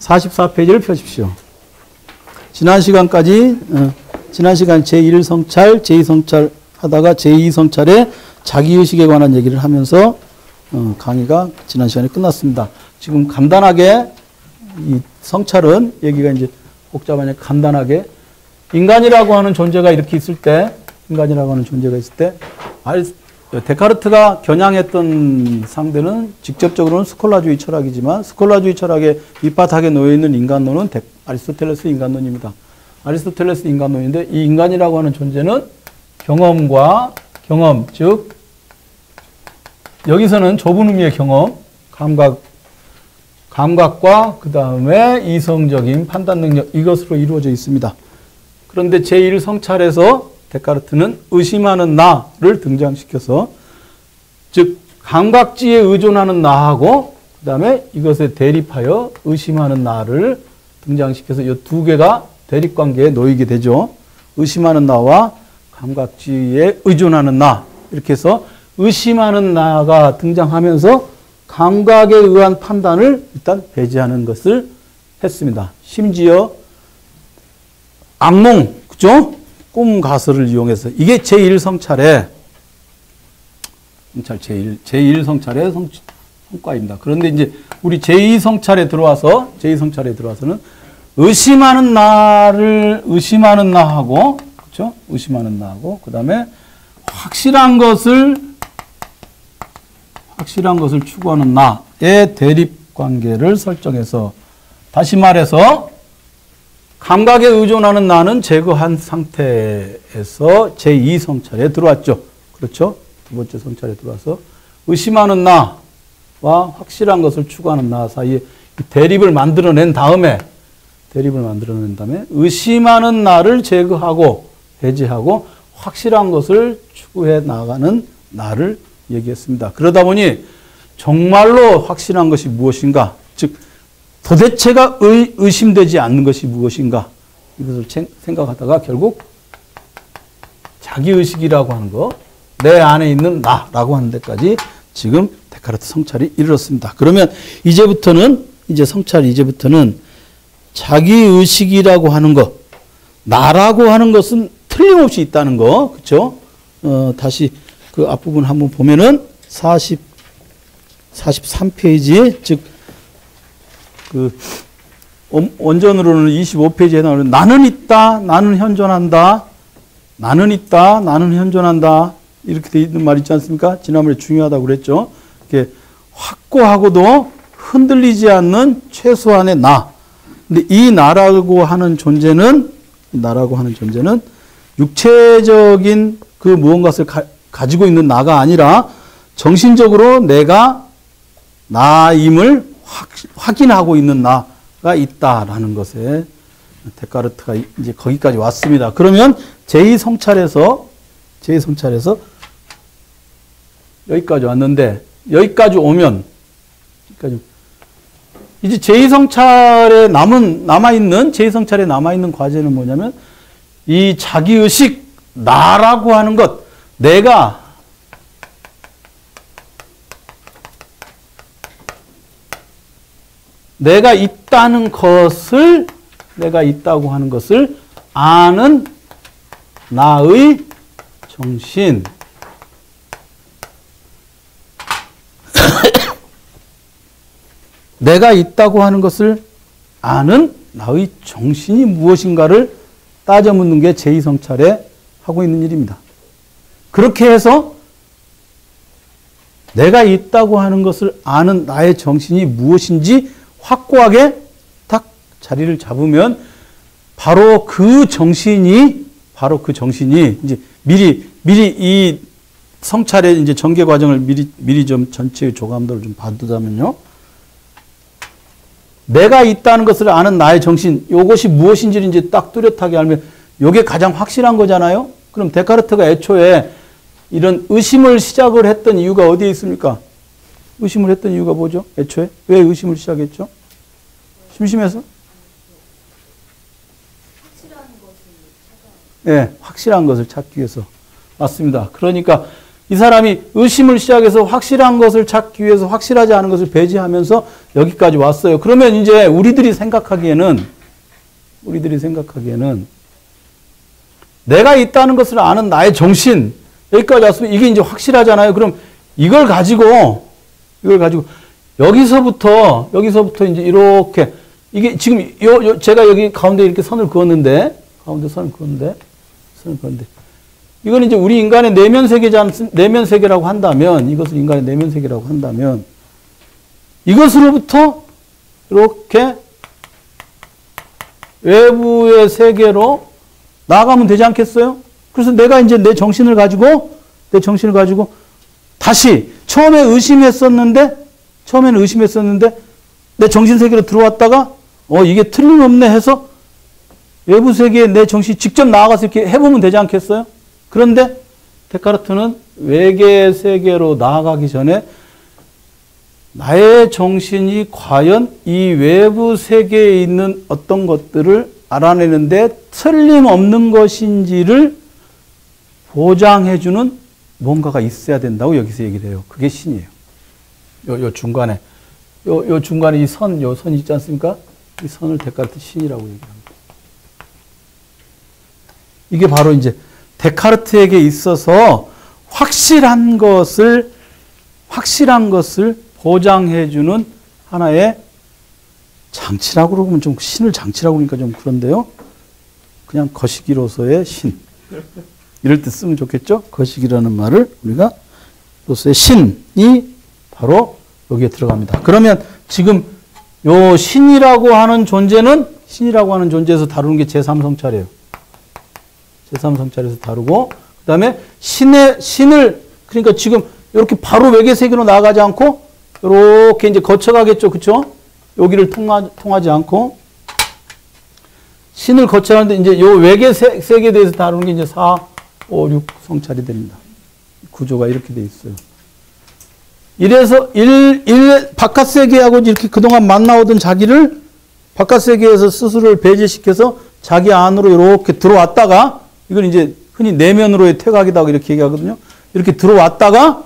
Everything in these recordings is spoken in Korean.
44페이지를 펴십시오. 지난 시간까지, 지난 시간 제1성찰, 제2성찰 하다가 제2성찰의 자기의식에 관한 얘기를 하면서 강의가 지난 시간에 끝났습니다. 지금 간단하게 이 성찰은 얘기가 이제 복잡하니까 간단하게 인간이라고 하는 존재가 이렇게 있을 때, 인간이라고 하는 존재가 있을 때, 데카르트가 겨냥했던 상대는 직접적으로는 스콜라주의 철학이지만 스콜라주의 철학의 밑바닥에 놓여있는 인간론은 아리스토텔레스 인간론입니다. 아리스토텔레스 인간론인데 이 인간이라고 하는 존재는 경험과 경험, 즉 여기서는 좁은 의미의 경험, 감각과 그 다음에 이성적인 판단 능력 이것으로 이루어져 있습니다. 그런데 제1성찰에서 데카르트는 의심하는 나를 등장시켜서 즉 감각지에 의존하는 나하고 그 다음에 이것에 대립하여 의심하는 나를 등장시켜서 이 두 개가 대립관계에 놓이게 되죠. 의심하는 나와 감각지에 의존하는 나 이렇게 해서 의심하는 나가 등장하면서 감각에 의한 판단을 일단 배제하는 것을 했습니다. 심지어 악몽, 그죠? 꿈 가설을 이용해서 이게 제1성찰의 제1성찰의 성과입니다. 그런데 이제 우리 제2성찰에 들어와서는 의심하는 나하고 그렇죠? 의심하는 나하고 그다음에 확실한 것을 추구하는 나의 대립 관계를 설정해서 다시 말해서 감각에 의존하는 나는 제거한 상태에서 제2성찰에 들어왔죠. 그렇죠? 두 번째 성찰에 들어와서 의심하는 나와 확실한 것을 추구하는 나 사이에 대립을 만들어낸 다음에 의심하는 나를 제거하고 배제하고 확실한 것을 추구해 나가는 나를 얘기했습니다. 그러다 보니 정말로 확실한 것이 무엇인가, 즉 도대체가 의심되지 않는 것이 무엇인가 이것을 생각하다가 결국 자기의식이라고 하는 거, 내 안에 있는 나라고 하는 데까지 지금 데카르트 성찰이 이르렀습니다. 그러면 이제부터는 자기의식이라고 하는 것, 나라고 하는 것은 틀림없이 있다는 거, 그렇죠? 다시 그 앞부분 한번 보면은 43페이지, 즉 그 원전으로는 25페이지에 나오는 나는 있다, 나는 현존한다, 나는 있다, 나는 현존한다 이렇게 돼 있는 말 있지 않습니까? 지난번에 중요하다고 그랬죠. 이렇게 확고하고도 흔들리지 않는 최소한의 나. 근데 이 나라고 하는 존재는 육체적인 그 무언가를 가지고 있는 나가 아니라 정신적으로 내가 나임을 확인하고 있는 나가 있다라는 것에 데카르트가 이제 거기까지 왔습니다. 그러면 제2성찰에서 여기까지 왔는데 여기까지 오면 이제 제2성찰에 남아있는 과제는 뭐냐면 이 자기의식, 나라고 하는 것, 내가 있다고 하는 것을 아는 나의 정신. 내가 있다고 하는 것을 아는 나의 정신이 무엇인가를 따져 묻는 게 제2성찰에 하고 있는 일입니다. 그렇게 해서 내가 있다고 하는 것을 아는 나의 정신이 무엇인지 확고하게 딱 자리를 잡으면 바로 그 정신이 이제 미리 이 성찰의 이제 전개 과정을 미리 좀 전체의 조감도를 좀 봐두자면요. 내가 있다는 것을 아는 나의 정신, 이것이 무엇인지를 이제 딱 뚜렷하게 알면 이게 가장 확실한 거잖아요. 그럼 데카르트가 애초에 이런 의심을 시작을 했던 이유가 어디에 있습니까? 의심을 했던 이유가 뭐죠? 애초에 왜 의심을 시작했죠? 심심해서? 확실한 것을 찾기 위해서. 맞습니다. 그러니까 이 사람이 의심을 시작해서 확실한 것을 찾기 위해서 확실하지 않은 것을 배제하면서 여기까지 왔어요. 그러면 이제 우리들이 생각하기에는 내가 있다는 것을 아는 나의 정신, 여기까지 왔으면 이게 이제 확실하잖아요. 그럼 이걸 가지고 여기서부터 이제 이렇게 이게 지금 제가 여기 가운데 이렇게 선을 그었는데 이건 이제 우리 인간의 내면 세계라고 한다면, 이것을 인간의 내면 세계라고 한다면, 이것으로부터 이렇게 외부의 세계로 나아가면 되지 않겠어요? 그래서 내가 이제 내 정신을 가지고 다시 처음에는 의심했었는데 내 정신 세계로 들어왔다가 이게 틀림없네 해서 외부 세계에 내 정신이 직접 나아가서 이렇게 해보면 되지 않겠어요? 그런데 데카르트는 외계 세계로 나아가기 전에 나의 정신이 과연 이 외부 세계에 있는 어떤 것들을 알아내는데 틀림없는 것인지를 보장해주는 뭔가가 있어야 된다고 여기서 얘기를 해요. 그게 신이에요. 요 중간에 이 선, 요 선이 있지 않습니까? 이 선을 데카르트 신이라고 얘기합니다. 이게 바로 이제 데카르트에게 있어서 확실한 것을 보장해주는 하나의 장치라고 그러면 좀 신을 장치라고 그러니까 좀 그런데요. 그냥 거시기로서의 신. 이럴 때 쓰면 좋겠죠? 거시기라는 말을 우리가 로서의 신이 바로 여기에 들어갑니다. 그러면 지금 요 신이라고 하는 존재에서 다루는 게 제3성찰이에요. 제3성찰에서 다루고, 그 다음에 신을, 그러니까 지금 이렇게 바로 외계 세계로 나가지 않고, 이렇게 이제 거쳐가겠죠. 그쵸? 여기를 통하지 않고, 신을 거쳐가는데 이제 요 외계 세계에 대해서 다루는 게 이제 4, 5, 6 성찰이 됩니다. 구조가 이렇게 돼 있어요. 이래서 바깥 세계하고 이렇게 그동안 만나오던 자기를 바깥 세계에서 스스로를 배제시켜서 자기 안으로 이렇게 들어왔다가, 이건 이제 흔히 내면으로의 퇴각이라고 이렇게 얘기하거든요. 이렇게 들어왔다가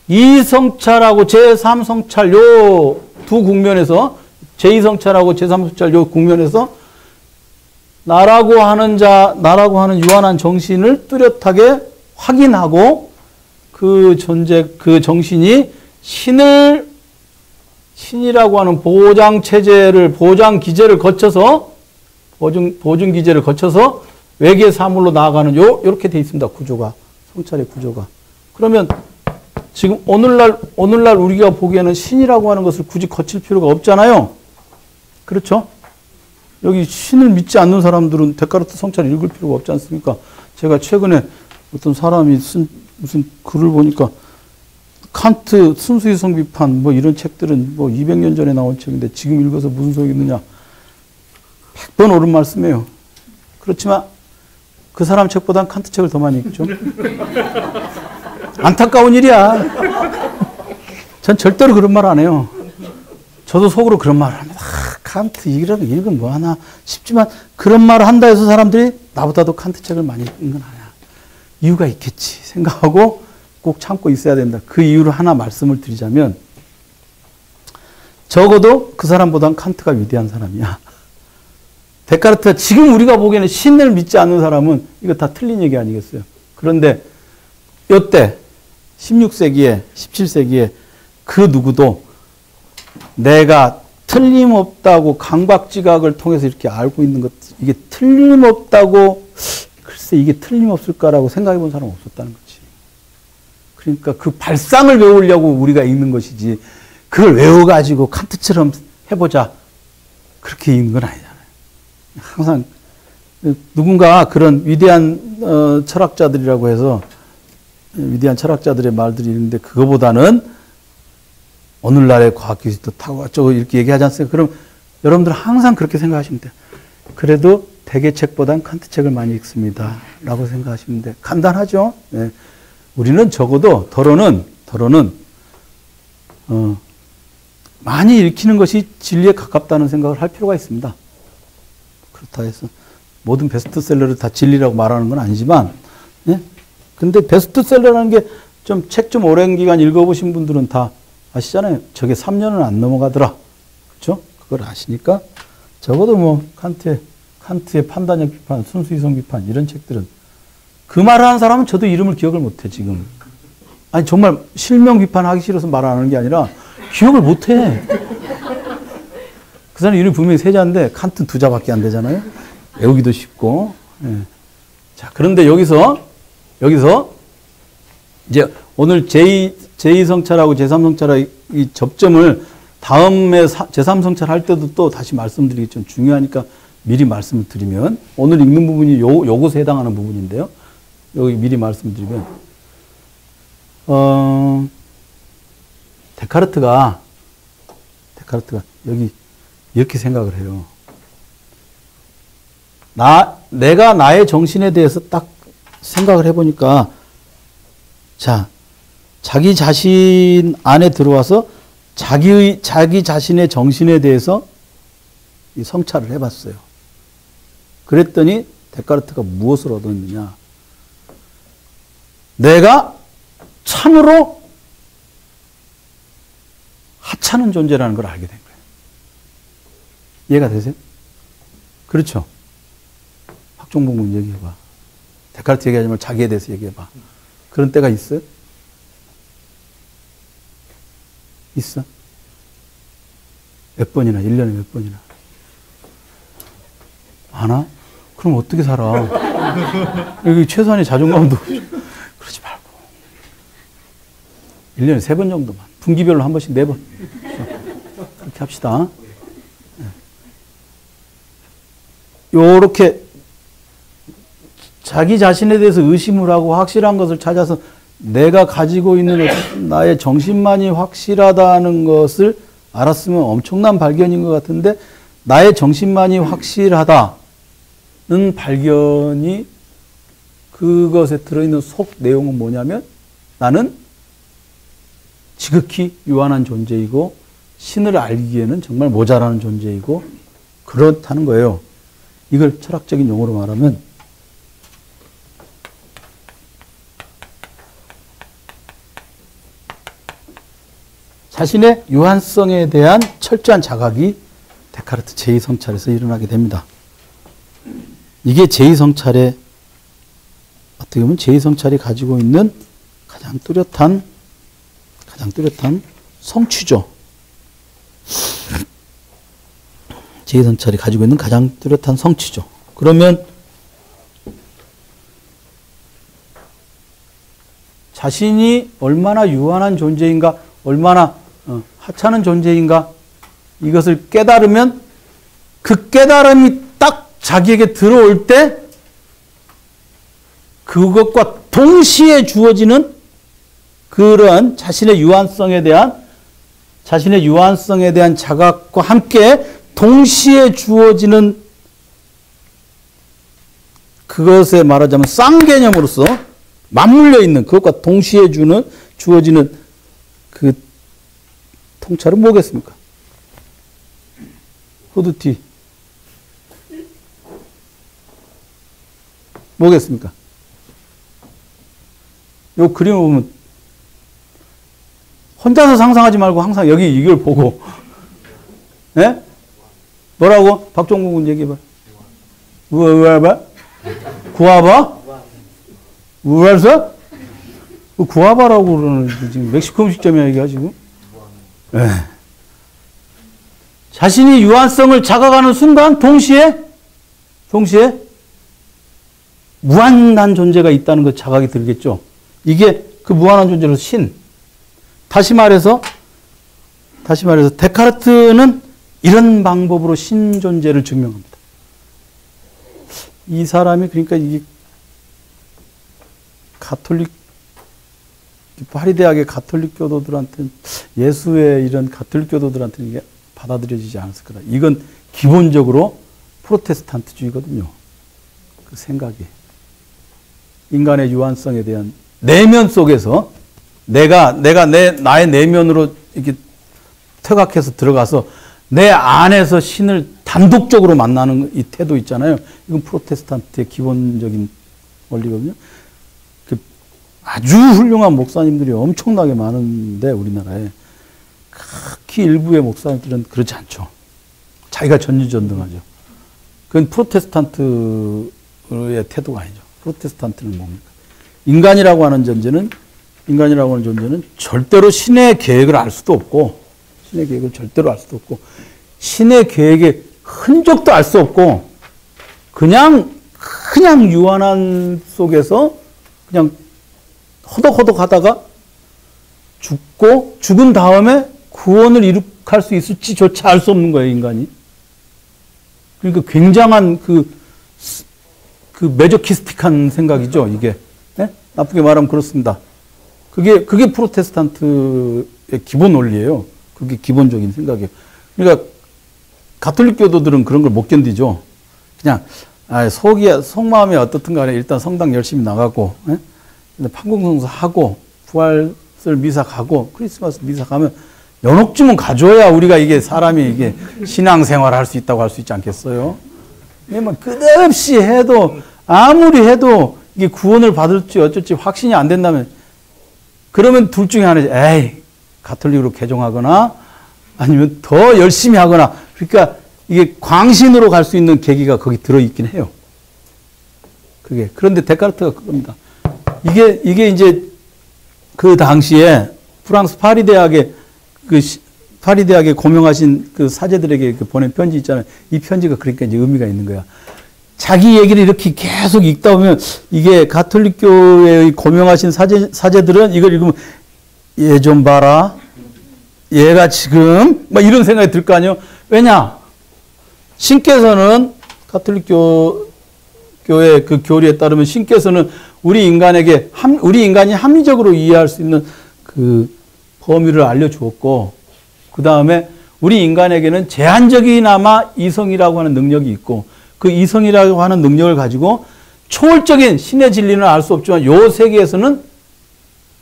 이성찰하고 제3성찰 요 두 국면에서, 제2성찰하고 제3성찰 요 국면에서 나라고 하는 유한한 정신을 뚜렷하게 확인하고 그 정신이 신이라고 하는 보장 기제를 거쳐서 외계 사물로 나아가는 요렇게 돼 있습니다. 성찰의 구조가. 그러면 지금 오늘날 우리가 보기에는 신이라고 하는 것을 굳이 거칠 필요가 없잖아요. 그렇죠? 여기 신을 믿지 않는 사람들은 데카르트 성찰을 읽을 필요가 없지 않습니까? 제가 최근에 어떤 사람이 쓴 무슨 글을 보니까 칸트 순수이성 비판 뭐 이런 책들은 뭐 200년 전에 나온 책인데 지금 읽어서 무슨 소용이 있느냐. 100번 옳은 말씀이에요. 그렇지만 그 사람 책보단 칸트 책을 더 많이 읽죠. 안타까운 일이야. 전 절대로 그런 말 안 해요. 저도 속으로 그런 말을 합니다. 칸트 읽으면 뭐하나 싶지만 그런 말을 한다 해서 사람들이 나보다도 칸트 책을 많이 읽는 건 아니야. 이유가 있겠지 생각하고 꼭 참고 있어야 된다. 그 이유를 하나 말씀을 드리자면 적어도 그 사람보단 칸트가 위대한 사람이야. 데카르트가 지금 우리가 보기에는 신을 믿지 않는 사람은 이거 다 틀린 얘기 아니겠어요. 그런데 이때 16세기에 17세기에 그 누구도 내가 틀림없다고 강박지각을 통해서 이렇게 알고 있는 것, 이게 틀림없다고 글쎄 이게 틀림없을까라고 생각해 본 사람은 없었다는 거지. 그러니까 그 발상을 외우려고 우리가 읽는 것이지 그걸 외워가지고 칸트처럼 해보자 그렇게 읽는 건 아니잖아요. 항상 누군가 그런 위대한 철학자들이라고 해서 위대한 철학자들의 말들이 있는데 그거보다는 오늘날의 과학기술이 더 타고갔죠 이렇게 얘기하지 않습니까? 그럼 여러분들 항상 그렇게 생각하시면 돼요. 그래도 대개 책보단 칸트 책을 많이 읽습니다. 라고 생각하시면 돼요. 간단하죠? 네. 우리는 적어도 더러는 많이 읽히는 것이 진리에 가깝다는 생각을 할 필요가 있습니다. 그렇다 해서 모든 베스트셀러를 다 진리라고 말하는 건 아니지만 네? 근데 베스트셀러라는 게 좀 책 좀 오랜 기간 읽어보신 분들은 다 아시잖아요. 저게 3년은 안 넘어가더라. 그렇죠? 그걸 아시니까 적어도 뭐 칸트의 판단력 비판, 순수 이성 비판 이런 책들은 그 말을 한 사람은 저도 이름을 기억을 못해 지금. 아니 정말 실명 비판하기 싫어서 말 안 하는 게 아니라 기억을 못해. 그 사람 이름이 분명히 세 자인데 칸트 두 자밖에 안 되잖아요. 외우기도 쉽고. 예. 자 그런데 여기서 이제 오늘 제2성찰하고 제3성찰의 이 접점을 다음에 제3성찰 할 때도 또 다시 말씀드리기 좀 중요하니까 미리 말씀을 드리면 오늘 읽는 부분이 요것에 해당하는 부분인데요. 여기 미리 말씀드리면 데카르트가 여기 이렇게 생각을 해요. 내가 나의 정신에 대해서 딱 생각을 해보니까 자, 자기 자신 안에 들어와서 자기 자신의 정신에 대해서 이 성찰을 해봤어요. 그랬더니 데카르트가 무엇을 얻었느냐? 내가 참으로 하찮은 존재라는 걸 알게 된 거예요. 이해가 되세요? 그렇죠? 박종봉 얘기해봐. 데카르트 얘기하지 말고 자기에 대해서 얘기해봐. 그런 때가 있어요? 있어? 몇 번이나, 1년에 몇 번이나. 많아? 그럼 어떻게 살아? 여기 최소한의 자존감도 그러지 말고. 1년에 3번 정도만. 분기별로 한 번씩 4번. 그렇게 합시다. 요렇게 자기 자신에 대해서 의심을 하고 확실한 것을 찾아서 내가 가지고 있는 나의 정신만이 확실하다는 것을 알았으면 엄청난 발견인 것 같은데 나의 정신만이 확실하다는 발견이 그것에 들어있는 속 내용은 뭐냐면 나는 지극히 유한한 존재이고 신을 알기에는 정말 모자라는 존재이고 그렇다는 거예요. 이걸 철학적인 용어로 말하면 자신의 유한성에 대한 철저한 자각이 데카르트 제2성찰에서 일어나게 됩니다. 이게 제2성찰의 어떻게 보면 제2성찰이 가지고 있는 가장 뚜렷한 성취죠. 제2성찰이 가지고 있는 가장 뚜렷한 성취죠. 그러면 자신이 얼마나 유한한 존재인가, 얼마나 하찮은 존재인가 이것을 깨달으면 그 깨달음이 딱 자기에게 들어올 때 그것과 동시에 주어지는 그러한 자신의 유한성에 대한 자각과 함께 동시에 주어지는 그것에 말하자면 쌍개념으로서 맞물려 있는 그것과 동시에 주어지는 그 통찰은 뭐겠습니까? 후드티. 뭐겠습니까? 요 그림을 보면 혼자서 상상하지 말고 항상 여기 이걸 보고 예? 뭐라고? 박종국은 얘기해봐. 우와봐? 구아바? 우와서? 구아바라고 그러는 지금 멕시코 음식점이야 이게 지금. 네. 자신이 유한성을 자각하는 순간 동시에 무한한 존재가 있다는 것 자각이 들겠죠. 이게 그 무한한 존재로 신. 다시 말해서 데카르트는 이런 방법으로 신 존재를 증명합니다. 이 사람이 그러니까 이게 파리 대학의 가톨릭 교도들한테는 예수의 이런 가톨릭 교도들한테는 이게 받아들여지지 않았을 거다. 이건 기본적으로 프로테스탄트주의거든요. 그 생각이 인간의 유한성에 대한 내면 속에서 나의 내면으로 이렇게 퇴각해서 들어가서 내 안에서 신을 단독적으로 만나는 이 태도 있잖아요. 이건 프로테스탄트의 기본적인 원리거든요. 아주 훌륭한 목사님들이 엄청나게 많은데 우리나라에 특히 일부의 목사님들은 그렇지 않죠. 자기가 전지전능하죠. 그건 프로테스탄트의 태도가 아니죠. 프로테스탄트는 뭡니까? 인간이라고 하는 존재는 절대로 신의 계획을 알 수도 없고, 신의 계획을 절대로 알 수도 없고, 신의 계획의 흔적도 알 수 없고, 그냥 유한한 속에서 그냥 허덕허덕 하다가 죽고, 죽은 다음에 구원을 이룩할 수 있을지조차 알 수 없는 거예요, 인간이. 그러니까 굉장한 그 메조키스틱한 생각이죠, 이게. 네? 나쁘게 말하면 그렇습니다. 그게 프로테스탄트의 기본 원리예요. 그게 기본적인 생각이에요. 그러니까 가톨릭 교도들은 그런 걸 못 견디죠. 그냥 속마음이 어떻든 간에 일단 성당 열심히 나가고, 예? 판공성사 하고, 부활절 미사 가고, 크리스마스 미사 가면 연옥주문 가져야 우리가 이게 사람이 이게 신앙생활을 할 수 있다고 할 수 있지 않겠어요? 뭐 끝없이 해도 아무리 해도 이게 구원을 받을지 어쩔지 확신이 안 된다면 그러면 둘 중에 하나지. 에이, 가톨릭으로 개종하거나 아니면 더 열심히 하거나. 그러니까 이게 광신으로 갈 수 있는 계기가 거기 들어있긴 해요. 그게. 그런데 데카르트가 그겁니다. 이게 이제 그 당시에 프랑스 파리 대학에 고명하신 그 사제들에게 보낸 편지 있잖아요. 이 편지가 그러니까 이제 의미가 있는 거야. 자기 얘기를 이렇게 계속 읽다 보면 이게 가톨릭교회의 고명하신 사제들은 이걸 읽으면 얘 좀 봐라. 얘가 지금 막 이런 생각이 들 거 아니에요. 왜냐? 신께서는 가톨릭교회 그 교리에 따르면 신께서는 우리 인간이 합리적으로 이해할 수 있는 그 범위를 알려주었고, 그 다음에 우리 인간에게는 제한적이나마 이성이라고 하는 능력이 있고, 그 이성이라고 하는 능력을 가지고 초월적인 신의 진리는 알 수 없지만 요 세계에서는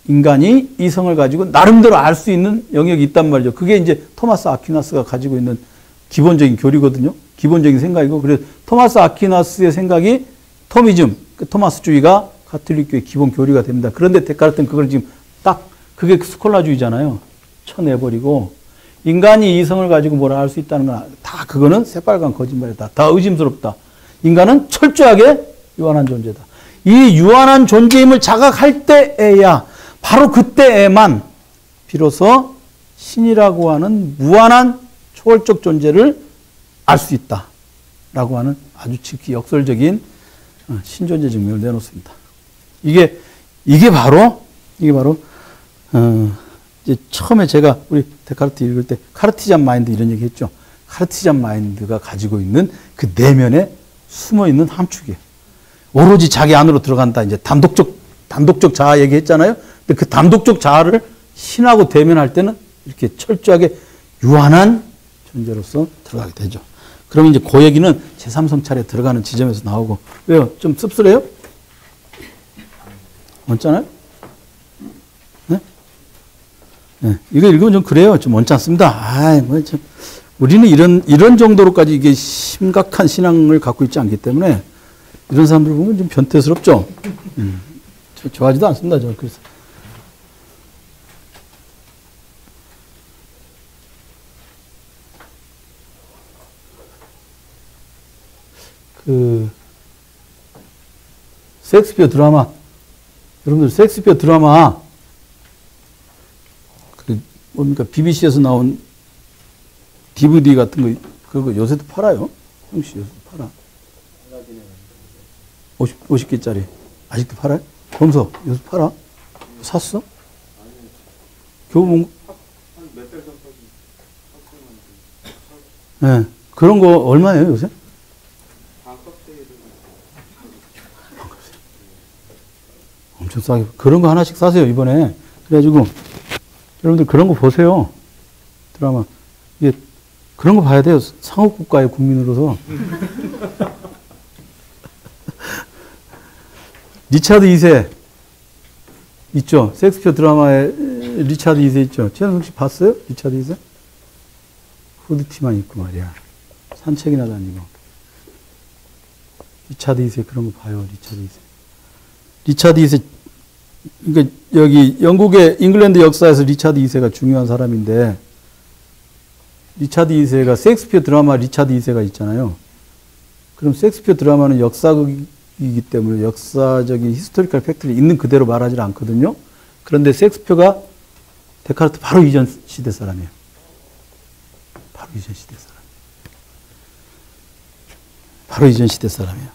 인간이 이성을 가지고 나름대로 알 수 있는 영역이 있단 말이죠. 그게 이제 토마스 아퀴나스가 가지고 있는 기본적인 교리거든요. 기본적인 생각이고, 그래서 토마스 아퀴나스의 생각이 토미즘, 그 토마스주의가 가톨릭교의 기본 교리가 됩니다. 그런데 데카르트는 그걸 지금 딱 그게 스콜라주의잖아요. 쳐내버리고 인간이 이성을 가지고 뭐라 할 수 있다는 건 다 그거는 새빨간 거짓말이다. 다 의심스럽다. 인간은 철저하게 유한한 존재다. 이 유한한 존재임을 자각할 때에야 바로 그때에만 비로소 신이라고 하는 무한한 초월적 존재를 알 수 있다라고 하는 아주 지극히 역설적인 신존재 증명을 내놓습니다. 이게 바로 이제 처음에 제가 우리 데카르트 읽을 때 카르티잔 마인드 이런 얘기 했죠. 카르티잔 마인드가 가지고 있는 그 내면에 숨어 있는 함축이에요. 오로지 자기 안으로 들어간다. 이제 단독적 자아 얘기했잖아요. 근데 그 단독적 자아를 신하고 대면할 때는 이렇게 철저하게 유한한 존재로서 들어가게 되죠. 그러면 이제 그 얘기는 제3성찰에 들어가는 지점에서 나오고. 왜요? 좀 씁쓸해요? 없잖아요? 네? 네. 이거 읽으면 좀 그래요. 좀 원치 않습니다. 우리는 이런 정도로까지 이게 심각한 신앙을 갖고 있지 않기 때문에 이런 사람들 보면 좀 변태스럽죠? 좋아하지도 않습니다. 저는 그래서. 셰익스피어 드라마. 여러분들 셰익스피어 드라마 뭡니까? BBC에서 나온 DVD 같은 거 그거 요새도 팔아요. 형씨 요새도 팔아. 50개짜리 아직도 팔아요? 검서 요새 팔아? 샀어? 교보문 네. 그런 거 얼마예요 요새? 엄청 싸게. 그런 거 하나씩 사세요 이번에. 그래가지고 여러분들 그런 거 보세요. 드라마. 이게 그런 거 봐야 돼요. 상업국가의 국민으로서. 리차드 2세 있죠. 셰익스피어 드라마에 리차드 2세 있죠. 최현석 씨 봤어요? 리차드 2세? 후드티만 입고 말이야. 산책이나 다니고. 리차드 2세 그런 거 봐요. 리차드 2세. 리차드 2세 그러니까 여기 영국의 잉글랜드 역사에서 리차드 2세가 중요한 사람인데, 리차드 2세가 셰익스피어 드라마 리차드 2세가 있잖아요. 그럼 셰익스피어 드라마는 역사극이기 때문에 역사적인 히스토리컬 팩트를 있는 그대로 말하지 않거든요. 그런데 셰익스피어가 데카르트 바로 이전 시대 사람이에요. 바로 이전 시대 사람. 바로 이전 시대 사람이에요.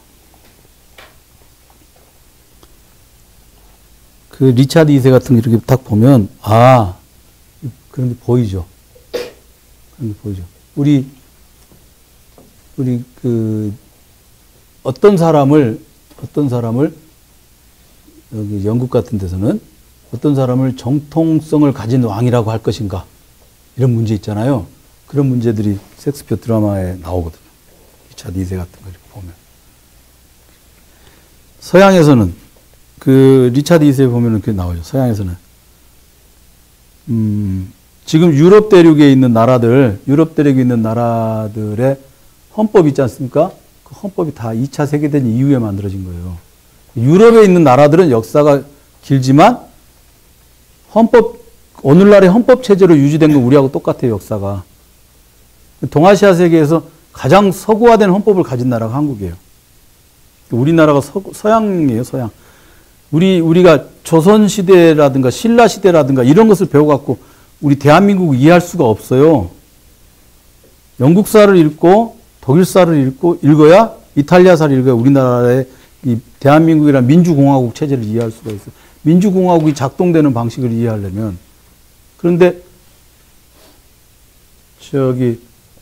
그 리차드 2세 같은 거 이렇게 딱 보면, 아, 그런 게 보이죠. 그런 게 보이죠. 우리 어떤 사람을 여기 영국 같은 데서는 어떤 사람을 정통성을 가진 왕이라고 할 것인가, 이런 문제 있잖아요. 그런 문제들이 셰익스피어 드라마에 나오거든요. 리차드 2세 같은 거 이렇게 보면. 서양에서는 그 리차드 2세 보면은 그게 나오죠. 서양에서는 지금 유럽 대륙에 있는 나라들의 헌법이 있지 않습니까? 그 헌법이 다 2차 세계대전 이후에 만들어진 거예요. 유럽에 있는 나라들은 역사가 길지만 오늘날의 헌법 체제로 유지된 건 우리하고 똑같아요, 역사가. 동아시아 세계에서 가장 서구화된 헌법을 가진 나라가 한국이에요. 우리나라가 서양이에요, 서양. 우리가 조선시대라든가 신라시대라든가 이런 것을 배워갖고 우리 대한민국을 이해할 수가 없어요. 영국사를 읽고 독일사를 읽어야, 이탈리아사를 읽어야 우리나라의 이 대한민국이란 민주공화국 체제를 이해할 수가 있어요. 민주공화국이 작동되는 방식을 이해하려면. 그런데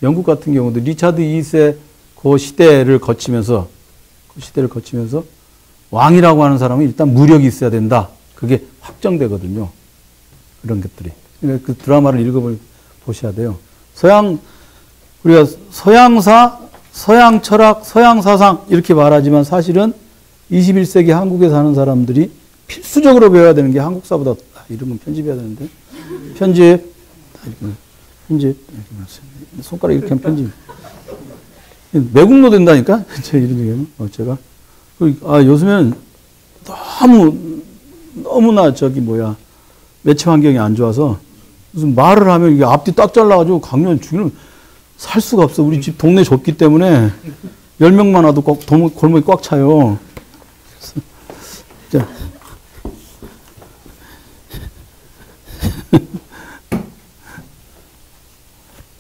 영국 같은 경우도 리차드 2세 그 시대를 거치면서 왕이라고 하는 사람은 일단 무력이 있어야 된다. 그게 확정되거든요. 그런 것들이. 그러니까 그 드라마를 읽어보셔야 돼요. 우리가 서양사, 서양 철학, 서양 사상 이렇게 말하지만 사실은 21세기 한국에 사는 사람들이 필수적으로 배워야 되는 게 한국사보다, 이런 건 편집해야 되는데, 편집, 손가락 이렇게 하면 편집. 매국노 된다니까? 이런 얘기하면, 제가. 요즘엔 너무나 매체 환경이 안 좋아서 무슨 말을 하면 이게 앞뒤 딱 잘라가지고 강연 중에는 살 수가 없어. 우리 집 동네 좁기 때문에 10명만 와도 골목이 꽉 차요.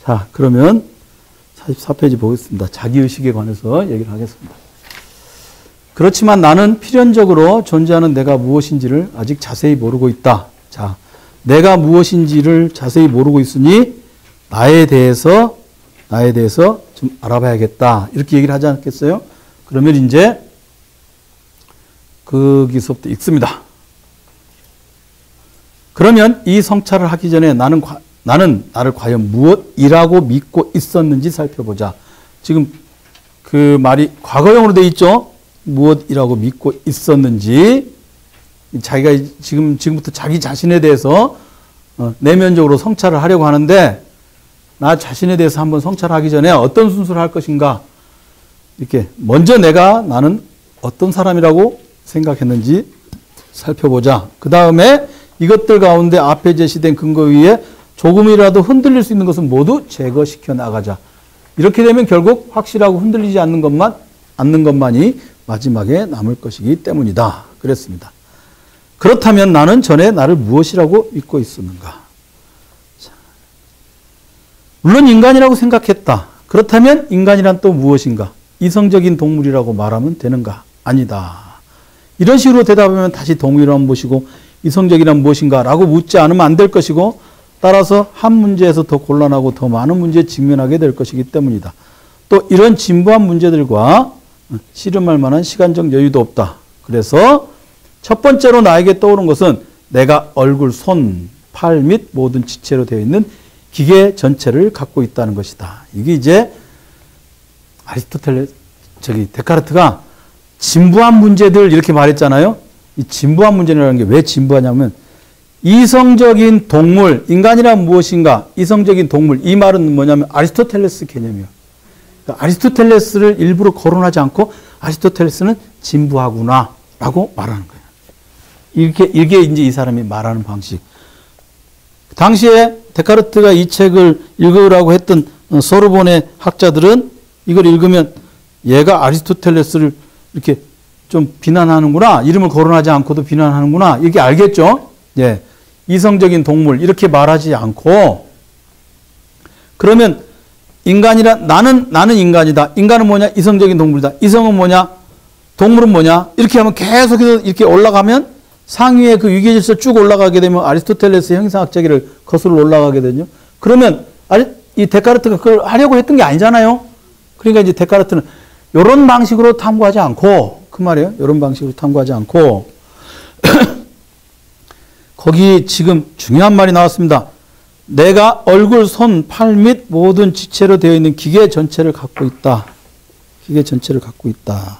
자, 그러면 44페이지 보겠습니다. 자기의식에 관해서 얘기를 하겠습니다. 그렇지만 나는 필연적으로 존재하는 내가 무엇인지를 아직 자세히 모르고 있다. 자, 내가 무엇인지를 자세히 모르고 있으니 나에 대해서 좀 알아봐야겠다. 이렇게 얘기를 하지 않겠어요? 그러면 이제 거기서부터 읽습니다. 그러면 이 성찰을 하기 전에 나는 나를 과연 무엇이라고 믿고 있었는지 살펴보자. 지금 그 말이 과거형으로 되어 있죠? 무엇이라고 믿고 있었는지, 자기가 지금부터 자기 자신에 대해서 내면적으로 성찰을 하려고 하는데, 나 자신에 대해서 한번 성찰하기 전에 어떤 순서를 할 것인가, 이렇게 먼저 나는 어떤 사람이라고 생각했는지 살펴보자. 그 다음에 이것들 가운데 앞에 제시된 근거 위에 조금이라도 흔들릴 수 있는 것은 모두 제거시켜 나가자. 이렇게 되면 결국 확실하고 흔들리지 않는 것만이 마지막에 남을 것이기 때문이다. 그랬습니다. 그렇다면 나는 전에 나를 무엇이라고 믿고 있었는가? 자, 물론 인간이라고 생각했다. 그렇다면 인간이란 또 무엇인가? 이성적인 동물이라고 말하면 되는가? 아니다. 이런 식으로 대답하면 다시 동물이란 무엇이고 이성적이란 무엇인가? 라고 묻지 않으면 안 될 것이고, 따라서 한 문제에서 더 곤란하고 더 많은 문제에 직면하게 될 것이기 때문이다. 또 이런 진부한 문제들과 씨름할 만한 시간적 여유도 없다. 그래서 첫 번째로 나에게 떠오른 것은 내가 얼굴, 손, 팔 및 모든 지체로 되어 있는 기계 전체를 갖고 있다는 것이다. 이게 이제 데카르트가 진부한 문제들 이렇게 말했잖아요. 이 진부한 문제라는 게 왜 진부하냐면, 이성적인 동물, 인간이란 무엇인가? 이성적인 동물, 이 말은 뭐냐면 아리스토텔레스 개념이에요. 그러니까 아리스토텔레스를 일부러 거론하지 않고 아리스토텔레스는 진부하구나 라고 말하는 거예요. 이게 이제 이 사람이 말하는 방식. 당시에 데카르트가 이 책을 읽으라고 했던 소르본의 학자들은 이걸 읽으면 얘가 아리스토텔레스를 이렇게 좀 비난하는구나. 이름을 거론하지 않고도 비난하는구나. 이렇게 알겠죠? 예. 이성적인 동물 이렇게 말하지 않고 그러면 인간이라 나는 인간이다. 인간은 뭐냐? 이성적인 동물이다. 이성은 뭐냐? 동물은 뭐냐? 이렇게 하면 계속해서 이렇게 올라가면 상위에 그 위계질서 쭉 올라가게 되면 아리스토텔레스의 형상학자기를 거슬러 올라가게 되죠. 그러면 이 데카르트가 그걸 하려고 했던 게 아니잖아요. 그러니까 이제 데카르트는 이런 방식으로 탐구하지 않고 그 말이에요. 이런 방식으로 탐구하지 않고 거기 지금 중요한 말이 나왔습니다. 내가 얼굴, 손, 팔 및 모든 지체로 되어 있는 기계 전체를 갖고 있다. 기계 전체를 갖고 있다.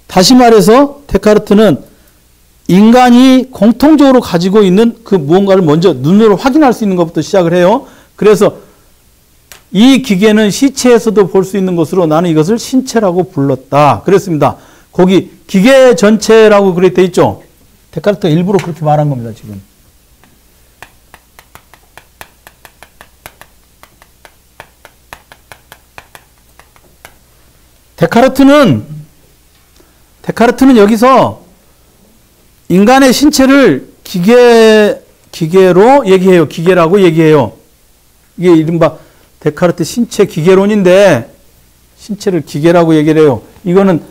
다시 말해서 데카르트는 인간이 공통적으로 가지고 있는 그 무언가를 먼저 눈으로 확인할 수 있는 것부터 시작을 해요. 그래서 이 기계는 시체에서도 볼 수 있는 것으로 나는 이것을 신체라고 불렀다. 그랬습니다. 거기 기계 전체라고 그렇게 돼 있죠. 데카르트가 일부러 그렇게 말한 겁니다. 지금. 데카르트는 여기서 인간의 신체를 기계로 얘기해요. 기계라고 얘기해요. 이게 이른바 데카르트 신체 기계론인데 신체를 기계라고 얘기를 해요. 이거는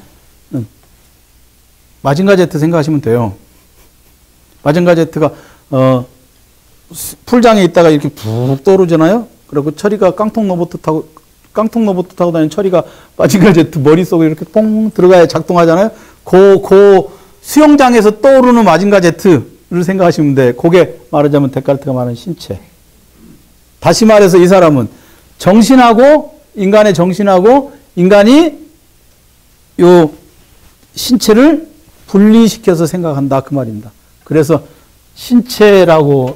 마징가 제트 생각하시면 돼요. 마징가 제트가 풀장에 있다가 이렇게 푹 떠오르잖아요. 그리고 처리가 깡통 로봇 타고 다니는 처리가 마징가 제트 머릿속에 이렇게 뽕 들어가야 작동하잖아요. 그 수영장에서 떠오르는 마징가 제트를 생각하시면 돼. 그게 말하자면 데카르트가 말하는 신체. 다시 말해서 이 사람은 인간의 정신하고 인간이 요 신체를 분리시켜서 생각한다. 그 말입니다. 그래서 신체를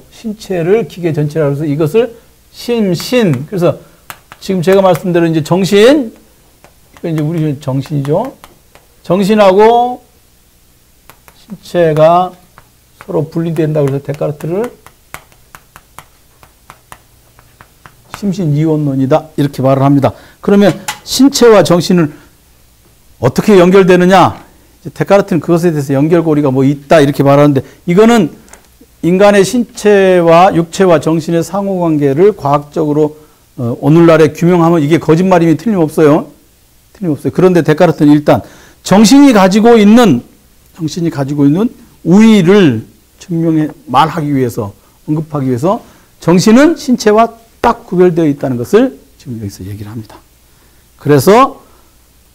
기계 전체라고 해서 이것을 신. 그래서 지금 제가 말씀드린 이제 정신, 이제 우리 정신이죠. 정신하고 신체가 서로 분리된다고 해서 데카르트를 심신이원론이다. 이렇게 말을 합니다. 그러면 신체와 정신은 어떻게 연결되느냐? 데카르트는 그것에 대해서 연결고리가 뭐 있다. 이렇게 말하는데 이거는 인간의 신체와 육체와 정신의 상호관계를 과학적으로 오늘날에 규명하면 이게 거짓말임이 틀림없어요. 그런데 데카르트는 일단 정신이 가지고 있는 우위를 말하기 위해서, 언급하기 위해서 정신은 신체와 딱 구별되어 있다는 것을 지금 여기서 얘기를 합니다. 그래서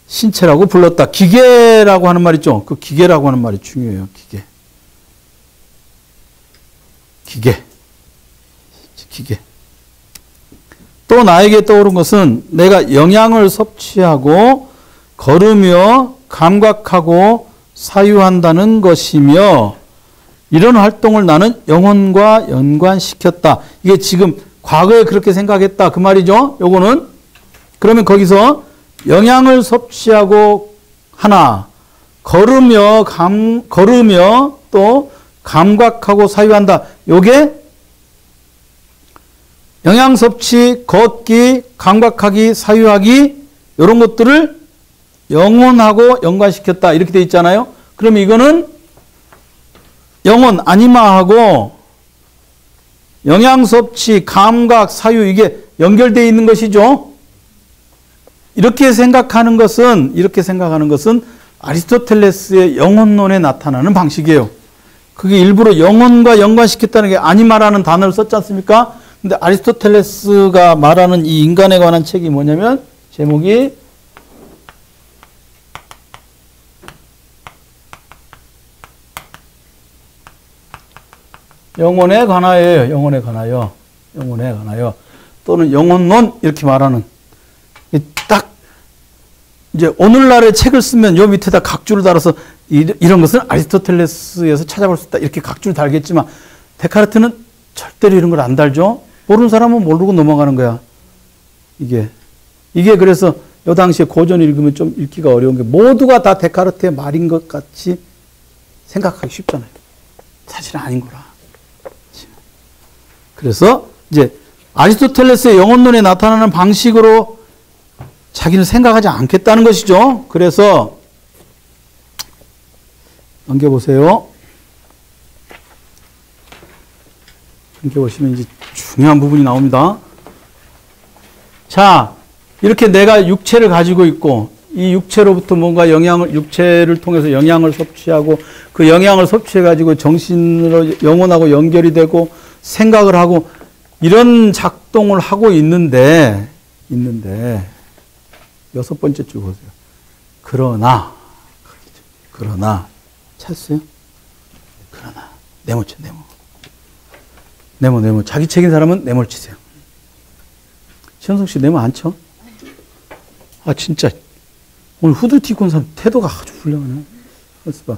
신체라고 불렀다. 기계라고 하는 말 있죠? 그 기계라고 하는 말이 중요해요. 기계. 또 나에게 떠오른 것은 내가 영양을 섭취하고 걸으며 감각하고 사유한다는 것이며 이런 활동을 나는 영혼과 연관시켰다. 이게 지금 과거에 그렇게 생각했다. 그 말이죠. 요거는 그러면 거기서 영양을 섭취하고 하나 걸으며 또 감각하고 사유한다. 요게 영양 섭취, 걷기, 감각하기, 사유하기 이런 것들을 영혼하고 연관시켰다. 이렇게 돼 있잖아요. 그럼 이거는 영혼, 아니마하고 영양 섭취, 감각, 사유 이게 연결되어 있는 것이죠. 이렇게 생각하는 것은 아리스토텔레스의 영혼론에 나타나는 방식이에요. 그게 일부러 영혼과 연관시켰다는 게 아니마라는 단어를 썼지 않습니까? 근데 아리스토텔레스가 말하는 이 인간에 관한 책이 뭐냐면 제목이 영혼에 관하여 또는 영혼론 이렇게 말하는 딱 이제 오늘날의 책을 쓰면 요 밑에다 각주를 달아서 이런 것은 아리스토텔레스에서 찾아볼 수 있다 이렇게 각주를 달겠지만 데카르트는 절대로 이런 걸 안 달죠. 모르는 사람은 모르고 넘어가는 거야. 이게 그래서 요 당시에 고전 읽으면 좀 읽기가 어려운 게 모두가 다 데카르트의 말인 것 같이 생각하기 쉽잖아요. 사실은 아닌 거라. 그래서 이제 아리스토텔레스의 영혼론에 나타나는 방식으로 자기는 생각하지 않겠다는 것이죠. 그래서 넘겨보세요. 넘겨보시면 이제 중요한 부분이 나옵니다. 자, 이렇게 내가 육체를 가지고 있고 이 육체로부터 뭔가 육체를 통해서 영향을 섭취하고 그 영향을 섭취해가지고 정신으로 영혼하고 연결이 되고 생각을 하고 이런 작동을 하고 있는데 여섯 번째 줄 보세요. 그러나 찾았어요? 그러나 네모 쳐 네모 자기 책인 사람은 네모를 치세요. 시현석 씨 네모 안 쳐? 아 진짜 오늘 후드 티 입고 온 사람 태도가 아주 훌륭하네. 그래서 봐.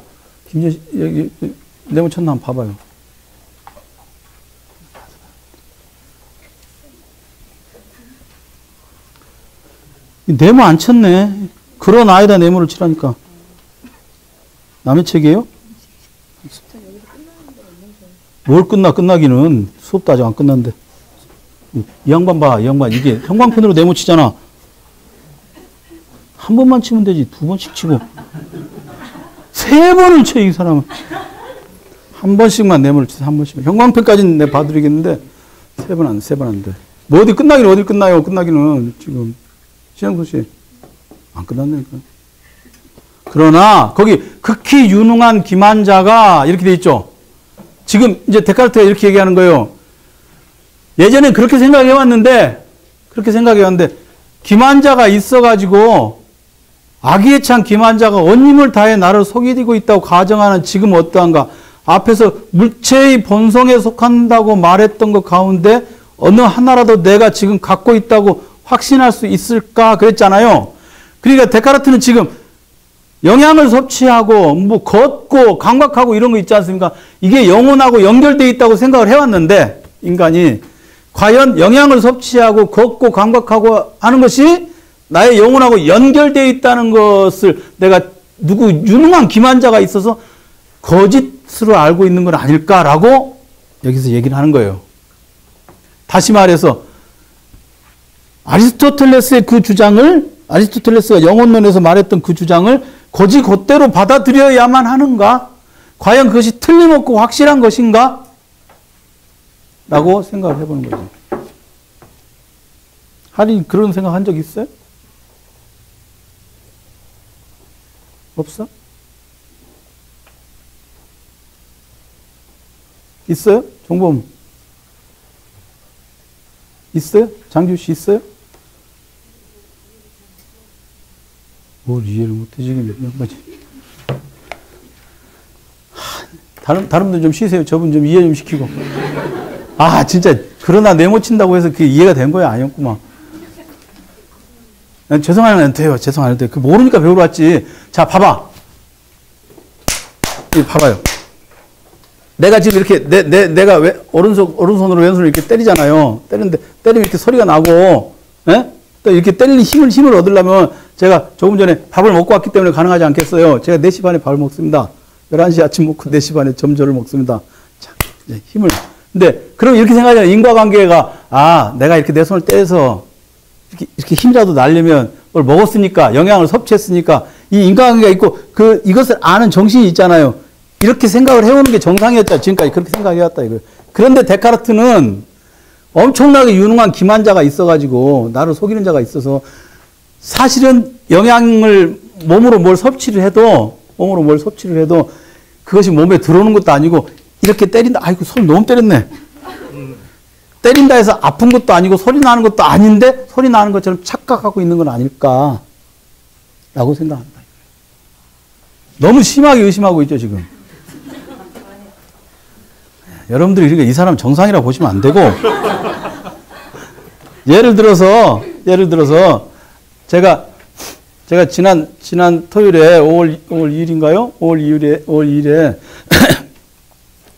김재시 여기 네모 쳤나 한번 봐봐요. 네모 안 쳤네. 그러나에다 네모를 치라니까. 남의 책이에요? 뭘 끝나기는 수업도 아직 안 끝났는데. 이 양반 봐, 이 양반. 이게 형광펜으로 네모 치잖아. 한 번만 치면 되지. 두 번씩 치고. 세 번을 쳐, 이 사람은. 한 번씩만 네모를 치세요, 한 번씩만. 형광펜까지는 내가 봐드리겠는데, 세 번 안 돼. 뭐 어디 끝나기는 어디 끝나요? 끝나기는 지금. 시영수 씨. 안 끝났네니까. 그러나, 거기 극히 유능한 기만자가 이렇게 돼 있죠. 지금 이제 데카르트가 이렇게 얘기하는 거예요. 예전엔 그렇게 생각해왔는데, 기만자가 있어가지고, 악의에 찬 기만자가 온 힘을 다해 나를 속이고 있다고 가정하는 지금 어떠한가. 앞에서 물체의 본성에 속한다고 말했던 것 가운데 어느 하나라도 내가 지금 갖고 있다고 확신할 수 있을까 그랬잖아요. 그러니까 데카르트는 지금 영양을 섭취하고 뭐 걷고 감각하고 이런 거 있지 않습니까? 이게 영혼하고 연결되어 있다고 생각을 해왔는데 인간이 과연 영양을 섭취하고 걷고 감각하고 하는 것이 나의 영혼하고 연결되어 있다는 것을 내가 유능한 기만자가 있어서 거짓으로 알고 있는 건 아닐까라고 여기서 얘기를 하는 거예요. 다시 말해서 아리스토텔레스의 그 주장을 아리스토텔레스가 영혼론에서 말했던 그 주장을 거지 곧대로 받아들여야만 하는가? 과연 그것이 틀림없고 확실한 것인가? 라고 생각을 해보는 거죠. 하린 그런 생각 한 적 있어요? 없어? 있어요? 정범 있어요? 장규 씨 있어요? 뭘 이해를 못해 지금 몇 가지. 다른 분들 좀 쉬세요. 저분 좀 이해 좀 시키고. 아 진짜 그러나 네모 친다고 해서 그게 이해가 된 거야 아니었구만. 죄송하면 안 돼요. 죄송 안 해도 돼. 그 모르니까 배우러 왔지. 자 봐봐. 이거 봐봐요. 내가 지금 이렇게 내가 왜 오른손으로 왼손으로 이렇게 때리잖아요. 때리면 이렇게 소리가 나고, 예? 또 이렇게 때리는 힘을 얻으려면 제가 조금 전에 밥을 먹고 왔기 때문에 가능하지 않겠어요. 제가 4시 반에 밥을 먹습니다. 11시 아침 먹고 4시 반에 점저를 먹습니다. 자, 힘을. 근데 그럼 이렇게 생각하잖아요. 인과관계가 내가 이렇게 내 손을 떼서 이렇게 힘이라도 날려면 뭘 먹었으니까 영양을 섭취했으니까 이 인과관계가 있고 이것을 아는 정신이 있잖아요. 이렇게 생각을 해오는 게 정상이었다. 지금까지 그렇게 생각해왔다 이거예요. 그런데 데카르트는 엄청나게 유능한 기만자가 있어가지고 나를 속이는 자가 있어서 사실은 영양을 몸으로 뭘 섭취를 해도 그것이 몸에 들어오는 것도 아니고 이렇게 때린다. 아이고 손 너무 때렸네. 때린다 해서 아픈 것도 아니고 소리 나는 것도 아닌데 소리 나는 것처럼 착각하고 있는 건 아닐까라고 생각합니다. 너무 심하게 의심하고 있죠 지금. 여러분들이 그러니까 이 사람 정상이라고 보시면 안 되고 예를 들어서 제가 지난 토요일에 5월 2일인가요? 5월 2일에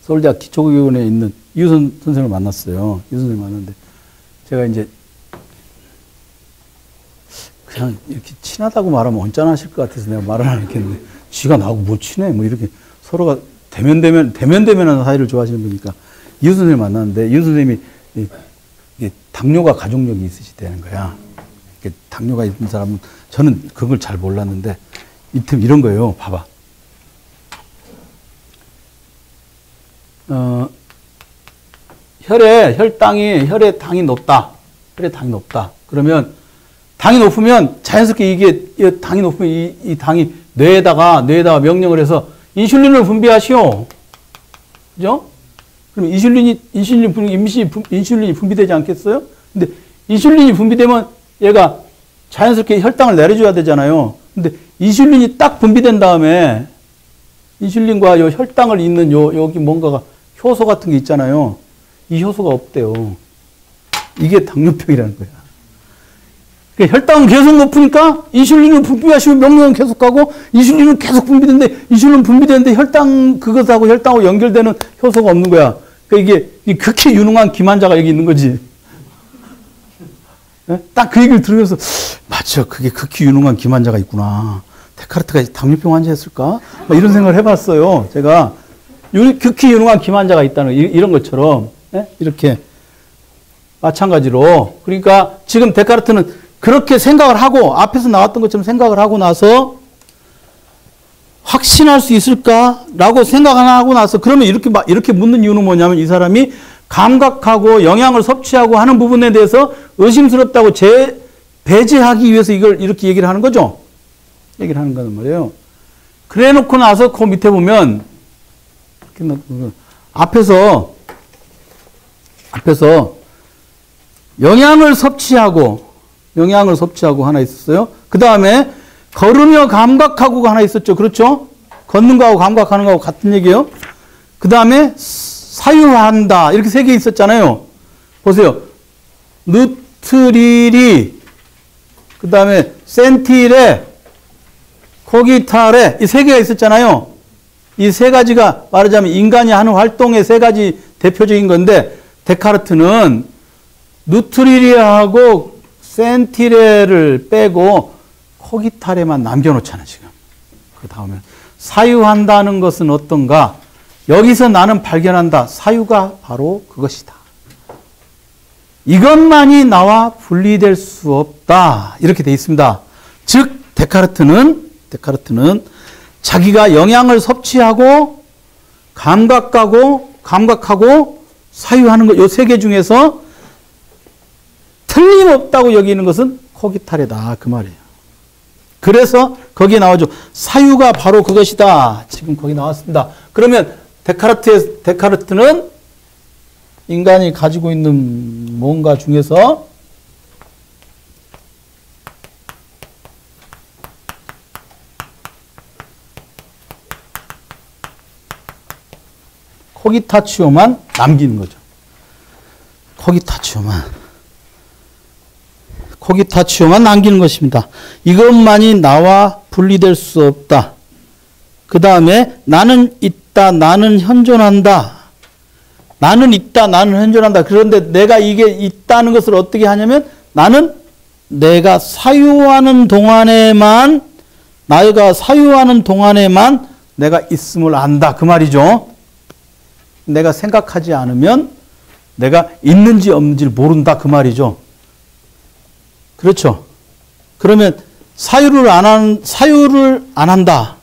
서울대학 기초교육원에 있는 이우선 선생을 만났어요. 이우선 선생을 만났는데 제가 이제 그냥 이렇게 친하다고 말하면 언짢아하실 것 같아서 내가 말을 안 했겠는데 쥐가 나하고 뭐 친해? 뭐 이렇게 서로가 대면대면한 사이를 좋아하시는 분이니까 이윤 선생님을 만났는데 이윤 선생님이 당뇨가 가족력이 있으시다는 거야. 당뇨가 있는 사람은 저는 그걸 잘 몰랐는데 이틈 이런 거예요. 봐봐. 혈에 당이 높다. 혈에 당이 높다. 그러면 당이 높으면 자연스럽게 이게 당이 높으면 이 당이 뇌에다가 명령을 해서 인슐린을 분비하시오. 그죠? 그럼 인슐린이 분비되지 않겠어요? 근데 인슐린이 분비되면 얘가 자연스럽게 혈당을 내려줘야 되잖아요. 근데 인슐린이 딱 분비된 다음에 인슐린과 요 혈당을 잇는 여기 뭔가가 효소 같은 게 있잖아요. 이 효소가 없대요. 이게 당뇨병이라는 거야. 그러니까 혈당은 계속 높으니까 인슐린을 분비하시면 명령은 계속 가고 인슐린은 계속 분비되는데 인슐린 분비되는데 그것하고 혈당하고 연결되는 효소가 없는 거야. 그러니까 이게 극히 유능한 기만자가 여기 있는 거지. 딱 그 얘기를 들으면서 맞죠. 그게 극히 유능한 기만자가 있구나. 데카르트가 당뇨병 환자였을까? 막 이런 생각을 해봤어요. 제가 극히 유능한 기만자가 있다는 이런 것처럼 이렇게 마찬가지로 그러니까 지금 데카르트는 그렇게 생각을 하고 앞에서 나왔던 것처럼 생각을 하고 나서 확신할 수 있을까라고 생각을 하고 나서 그러면 이렇게 묻는 이유는 뭐냐면 이 사람이 감각하고 영양을 섭취하고 하는 부분에 대해서 의심스럽다고 배제하기 위해서 이걸 이렇게 얘기를 하는 거죠. 얘기를 하는 거란 말이에요. 그래 놓고 나서 그 밑에 보면 앞에서 영양을 섭취하고 하나 있었어요. 그 다음에 걸으며 감각하고가 하나 있었죠. 그렇죠? 걷는 거하고 감각하는 거하고 같은 얘기예요. 그 다음에 사유한다. 이렇게 세 개 있었잖아요. 보세요. 누트리리, 그 다음에 센티레, 코기타레, 이 세 개가 있었잖아요. 이 세 가지가 말하자면 인간이 하는 활동의 세 가지 대표적인 건데, 데카르트는 누트리리하고 센티레를 빼고 코기타레만 남겨놓잖아, 지금. 그 다음에 사유한다는 것은 어떤가? 여기서 나는 발견한다. 사유가 바로 그것이다. 이것만이 나와 분리될 수 없다. 이렇게 돼 있습니다. 즉 데카르트는 자기가 영양을 섭취하고 감각하고 사유하는 것, 이 세 개 중에서 틀림없다고 여기는 것은 코기타레다. 그 말이에요. 그래서 거기에 나오죠. 사유가 바로 그것이다. 지금 거기 나왔습니다. 그러면 데카르트는 인간이 가지고 있는 뭔가 중에서 코기타치오만 남기는 거죠. 코기타치오만 남기는 것입니다. 이것만이 나와 분리될 수 없다. 그 다음에 나는 있다, 나는 현존한다. 나는 있다, 나는 현존한다. 그런데 내가 이게 있다는 것을 어떻게 하냐면 나는 내가 사유하는 동안에만 내가 있음을 안다. 그 말이죠. 내가 생각하지 않으면 내가 있는지 없는지를 모른다. 그 말이죠. 그렇죠. 그러면 사유를 안 한다.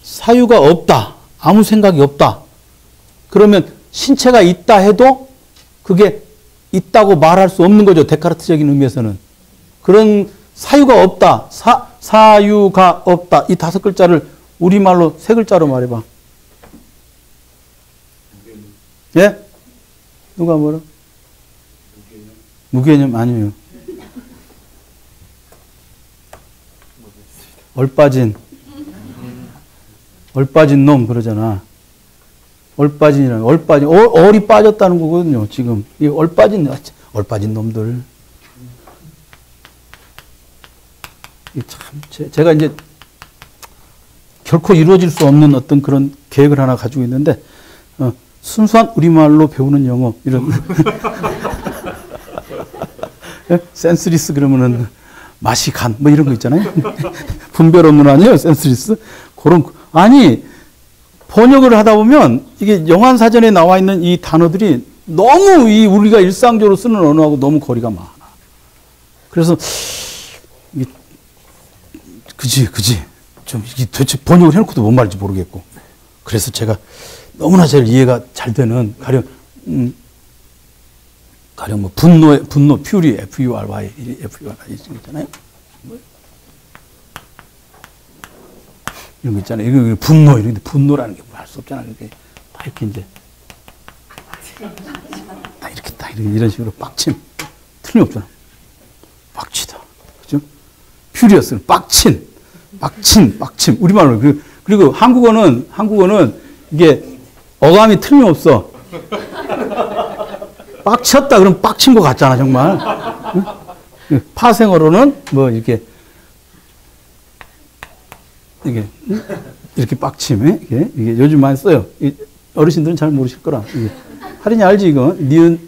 사유가 없다. 아무 생각이 없다. 그러면 신체가 있다 해도 그게 있다고 말할 수 없는 거죠. 데카르트적인 의미에서는. 그런 사유가 없다. 사유가 없다. 이 5글자를 우리말로 3글자로 말해봐. 예? 누가 뭐라? 무개념 아니에요. 얼빠진 놈 그러잖아. 얼이 빠졌다는 거거든요. 지금 이 얼빠진 놈들. 참 제가 이제 결코 이루어질 수 없는 어떤 그런 계획을 하나 가지고 있는데 순수한 우리말로 배우는 영어 이런 센스리스 그러면은 맛이 간 뭐 이런 거 있잖아요. 분별 없는 아니에요. 센스리스 그런 아니 번역을 하다 보면 이게 영한사전에 나와 있는 이 단어들이 너무 이 우리가 일상적으로 쓰는 언어하고 너무 거리가 많아. 그래서 그지 좀 이게 도대체 번역을 해놓고도 뭔 말인지 모르겠고, 그래서 제가 너무나 제일 이해가 잘 되는 가령 뭐 분노 퓨리 FURY 있잖아요. 이런 거 있잖아요. 이거 분노 이런데 분노라는 게 뭐 할 수 없잖아요. 이렇게 다 이렇게 이제 딱 이런 식으로 빡침 틀림없잖아. 빡치다, 그죠? 퓨리어스는 빡침 우리말로. 그리고 한국어는 이게 어감이 틀림없어. 빡쳤다 그러면 빡친 것 같잖아, 정말. 응? 파생어로는 뭐 이렇게 빡침, 이게 요즘 많이 써요. 어르신들은 잘 모르실 거라. 할인이 알지, 이거?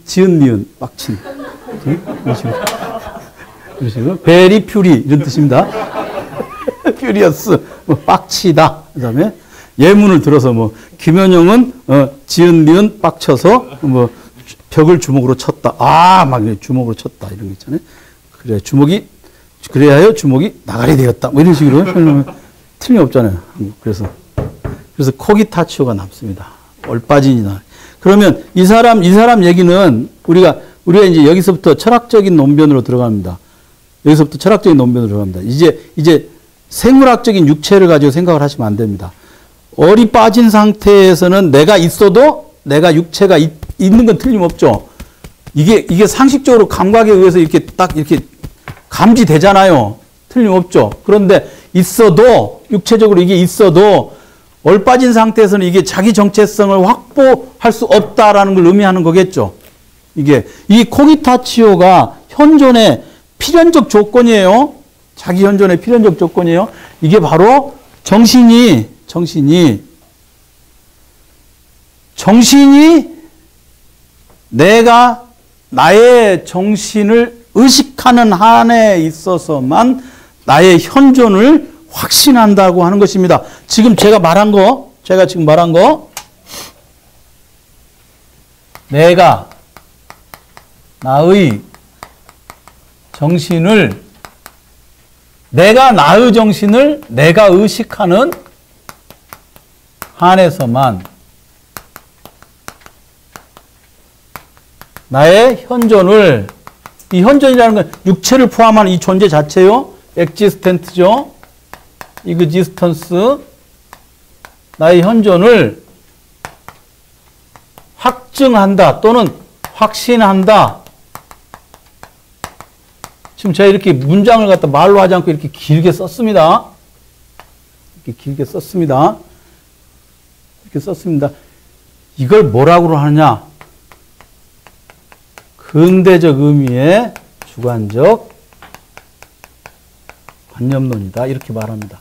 지은 니은 빡친. 이런 식으로. 베리 퓨리 이런 뜻입니다. 퓨리어스, 뭐 빡치다. 그다음에 예문을 들어서 뭐 김현영은 지은 니은 빡쳐서 뭐 벽을 주먹으로 쳤다. 막 주먹으로 쳤다. 이런 거 있잖아요. 그래야 주먹이 나가리 되었다. 뭐 이런 식으로 설명하면 틀림없잖아요. 그래서 코기타치오가 남습니다. 얼빠진이나. 그러면 이 사람 얘기는 우리가 이제 여기서부터 철학적인 논변으로 들어갑니다. 이제 생물학적인 육체를 가지고 생각을 하시면 안 됩니다. 얼이 빠진 상태에서는 내가 있어도 내가 육체가 있는 건 틀림없죠. 이게 상식적으로 감각에 의해서 이렇게 딱 이렇게 감지되잖아요. 틀림없죠. 그런데 육체적으로 이게 있어도 얼 빠진 상태에서는 이게 자기 정체성을 확보할 수 없다라는 걸 의미하는 거겠죠. 이 코기타치오가 현존의 필연적 조건이에요. 자기 현존의 필연적 조건이에요. 이게 바로 정신이 내가 나의 정신을 의식하는 한에 있어서만 나의 현존을 확신한다고 하는 것입니다. 제가 지금 말한 거, 내가 나의 정신을 내가 의식하는 한에서만 나의 현존을, 이 현존이라는 건 육체를 포함하는 이 존재 자체요. existent죠. existence. 나의 현존을 확증한다 또는 확신한다. 지금 제가 이렇게 문장을 갖다 말로 하지 않고 이렇게 길게 썼습니다. 이걸 뭐라고 하느냐? 근대적 의미의 주관적 관념론이다. 이렇게 말합니다.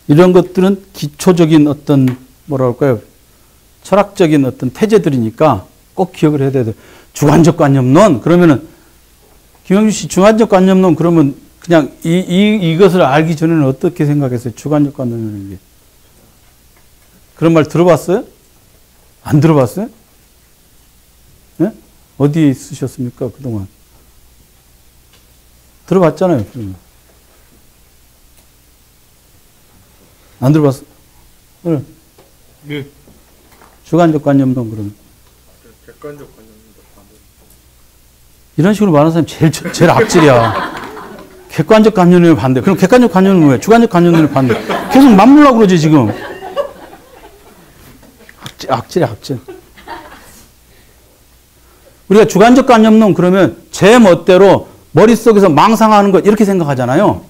이런 것들은 기초적인 어떤 철학적인 어떤 태제들이니까 꼭 기억을 해야 돼요. 주관적 관념론 그러면은 김영주 씨 주관적 관념론 그러면 그냥 이것을 알기 전에는 어떻게 생각했어요? 주관적 관념론이 그런 말 들어봤어요? 안 들어봤어요? 네? 어디에 쓰셨습니까? 그동안 들어봤잖아요. 안 들어봤어? 네. 네. 주관적 관념론 그러면 객관적 관념론도 이런 식으로 말하는 사람이 제일 악질이야. 객관적 관념론을 반대. 그럼 객관적 관념론은 뭐예요? 주관적 관념론을 반대. 계속 맞물라고 그러지 지금. 악질이야. 우리가 주관적 관념론 그러면 제 멋대로 머릿속에서 망상하는 것 이렇게 생각하잖아요.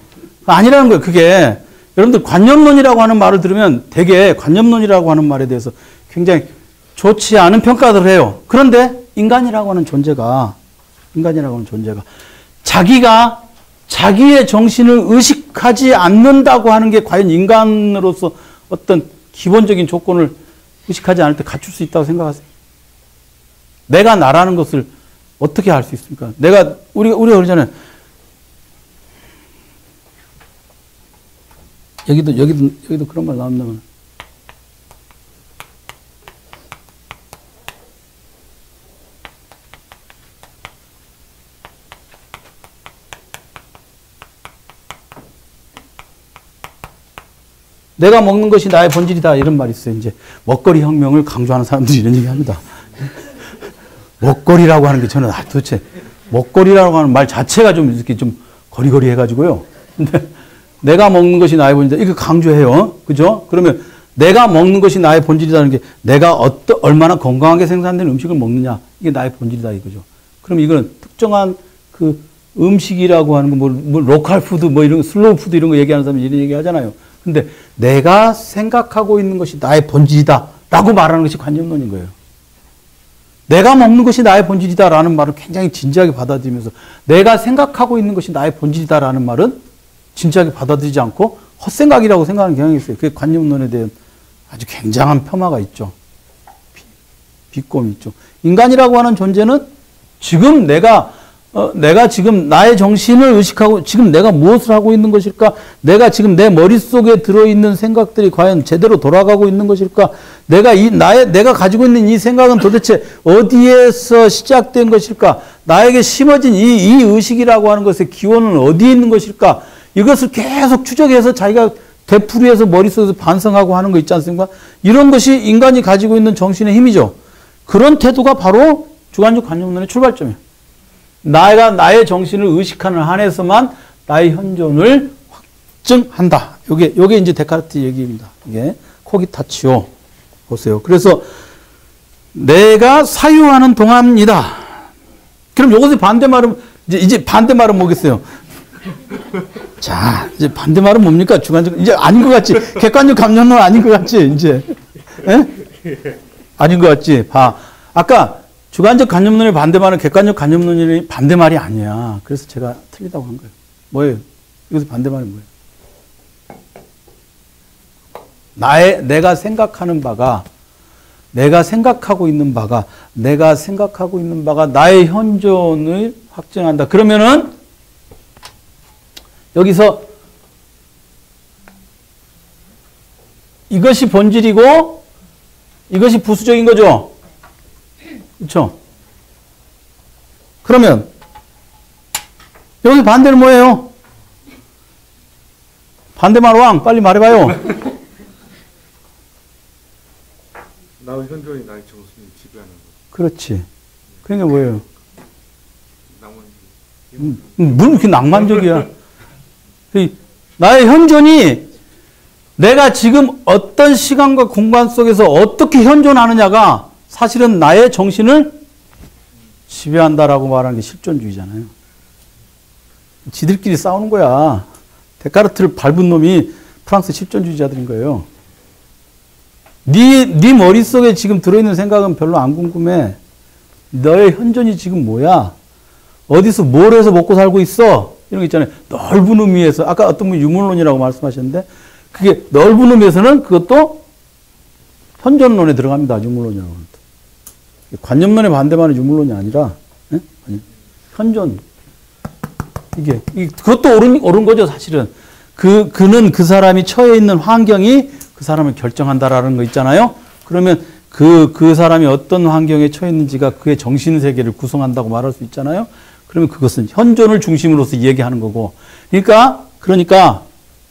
아니라는 거예요. 그게 여러분들 관념론이라고 하는 말을 들으면 되게 관념론이라고 하는 말에 대해서 굉장히 좋지 않은 평가들을 해요. 그런데 인간이라고 하는 존재가 자기가 자기의 정신을 의식하지 않는다고 하는 게 과연 인간으로서 어떤 기본적인 조건을 의식하지 않을 때 갖출 수 있다고 생각하세요? 내가 나라는 것을 어떻게 알 수 있습니까? 우리가 그러잖아요. 여기도 그런 말 나온다면. 내가 먹는 것이 나의 본질이다. 이런 말이 있어요. 이제 먹거리 혁명을 강조하는 사람들이 이런 얘기 합니다. 먹거리라고 하는 게 저는 도대체 먹거리라고 하는 말 자체가 좀 이렇게 좀 거리거리 해가지고요. 근데 내가 먹는 것이 나의 본질이다. 이거 강조해요. 그죠? 그러면 내가 먹는 것이 나의 본질이라는 게 내가 얼마나 건강하게 생산된 음식을 먹느냐. 이게 나의 본질이다. 이거죠. 그럼 이거는 특정한 그 음식이라고 하는 거, 뭐 로컬 푸드, 뭐 이런 슬로우 푸드 이런 거 얘기하는 사람이 이런 얘기 하잖아요. 근데 내가 생각하고 있는 것이 나의 본질이다 라고 말하는 것이 관념론인 거예요. 내가 먹는 것이 나의 본질이다 라는 말을 굉장히 진지하게 받아들이면서 내가 생각하고 있는 것이 나의 본질이다 라는 말은 진지하게 받아들이지 않고 헛생각이라고 생각하는 경향이 있어요. 그게 관념론에 대한 아주 굉장한 폄하가 있죠. 비꼼이 있죠. 인간이라고 하는 존재는 지금 내가 지금 나의 정신을 의식하고 지금 내가 무엇을 하고 있는 것일까? 내가 지금 내 머릿속에 들어있는 생각들이 과연 제대로 돌아가고 있는 것일까? 내가 가지고 있는 이 생각은 도대체 어디에서 시작된 것일까? 나에게 심어진 이 의식이라고 하는 것의 기원은 어디에 있는 것일까? 이것을 계속 추적해서 자기가 되풀이해서 머릿속에서 반성하고 하는 거 있지 않습니까? 이런 것이 인간이 가지고 있는 정신의 힘이죠. 그런 태도가 바로 주관적 관념론의 출발점이에요. 나의 정신을 의식하는 한에서만 나의 현존을 확증한다. 요게 이제 데카르트 얘기입니다. 이게 코기타치오. 보세요. 그래서 내가 사유하는 동안이다. 그럼 요것의 반대말은 이제 반대말은 뭐겠어요? 자, 이제 반대말은 뭡니까? 주관적 이제 아닌 것 같지? 객관적 감정론 아닌 것 같지? 이제 아닌 것 같지? 봐. 아까 주관적 관념론의 반대말은 객관적 관념론의 반대말이 아니야. 그래서 제가 틀리다고 한 거예요. 뭐예요? 이것의 반대말이 뭐예요? 내가 생각하는 바가, 내가 생각하고 있는 바가 나의 현존을 확증한다. 그러면은 여기서 이것이 본질이고 이것이 부수적인 거죠. 그렇죠? 그러면 여기 반대는 뭐예요? 반대말 왕 빨리 말해봐요. 나의 현존이 나의 정신을 지배하는 거. 그렇지. 그러니까 뭐예요? 낭만주의. 뭘 이렇게 낭만적이야? 나의 현존이 내가 지금 어떤 시간과 공간 속에서 어떻게 현존하느냐가 사실은 나의 정신을 지배한다라고 말하는 게 실존주의잖아요. 지들끼리 싸우는 거야. 데카르트를 밟은 놈이 프랑스 실존주의자들인 거예요. 네 머릿속에 지금 들어있는 생각은 별로 안 궁금해. 너의 현존이 지금 뭐야? 어디서 뭘 해서 먹고 살고 있어? 이런 거 있잖아요. 넓은 의미에서 아까 어떤 분 유물론이라고 말씀하셨는데 그게 넓은 의미에서는 그것도 현존론에 들어갑니다. 유물론이라고 합니다. 관념론의 반대말은 유물론이 아니라 현존. 그것도 옳은 거죠, 사실은. 그는 그 사람이 처해 있는 환경이 그 사람을 결정한다라는 거 있잖아요. 그러면 그 사람이 어떤 환경에 처해 있는지가 그의 정신세계를 구성한다고 말할 수 있잖아요. 그러면 그것은 현존을 중심으로서 얘기하는 거고. 그러니까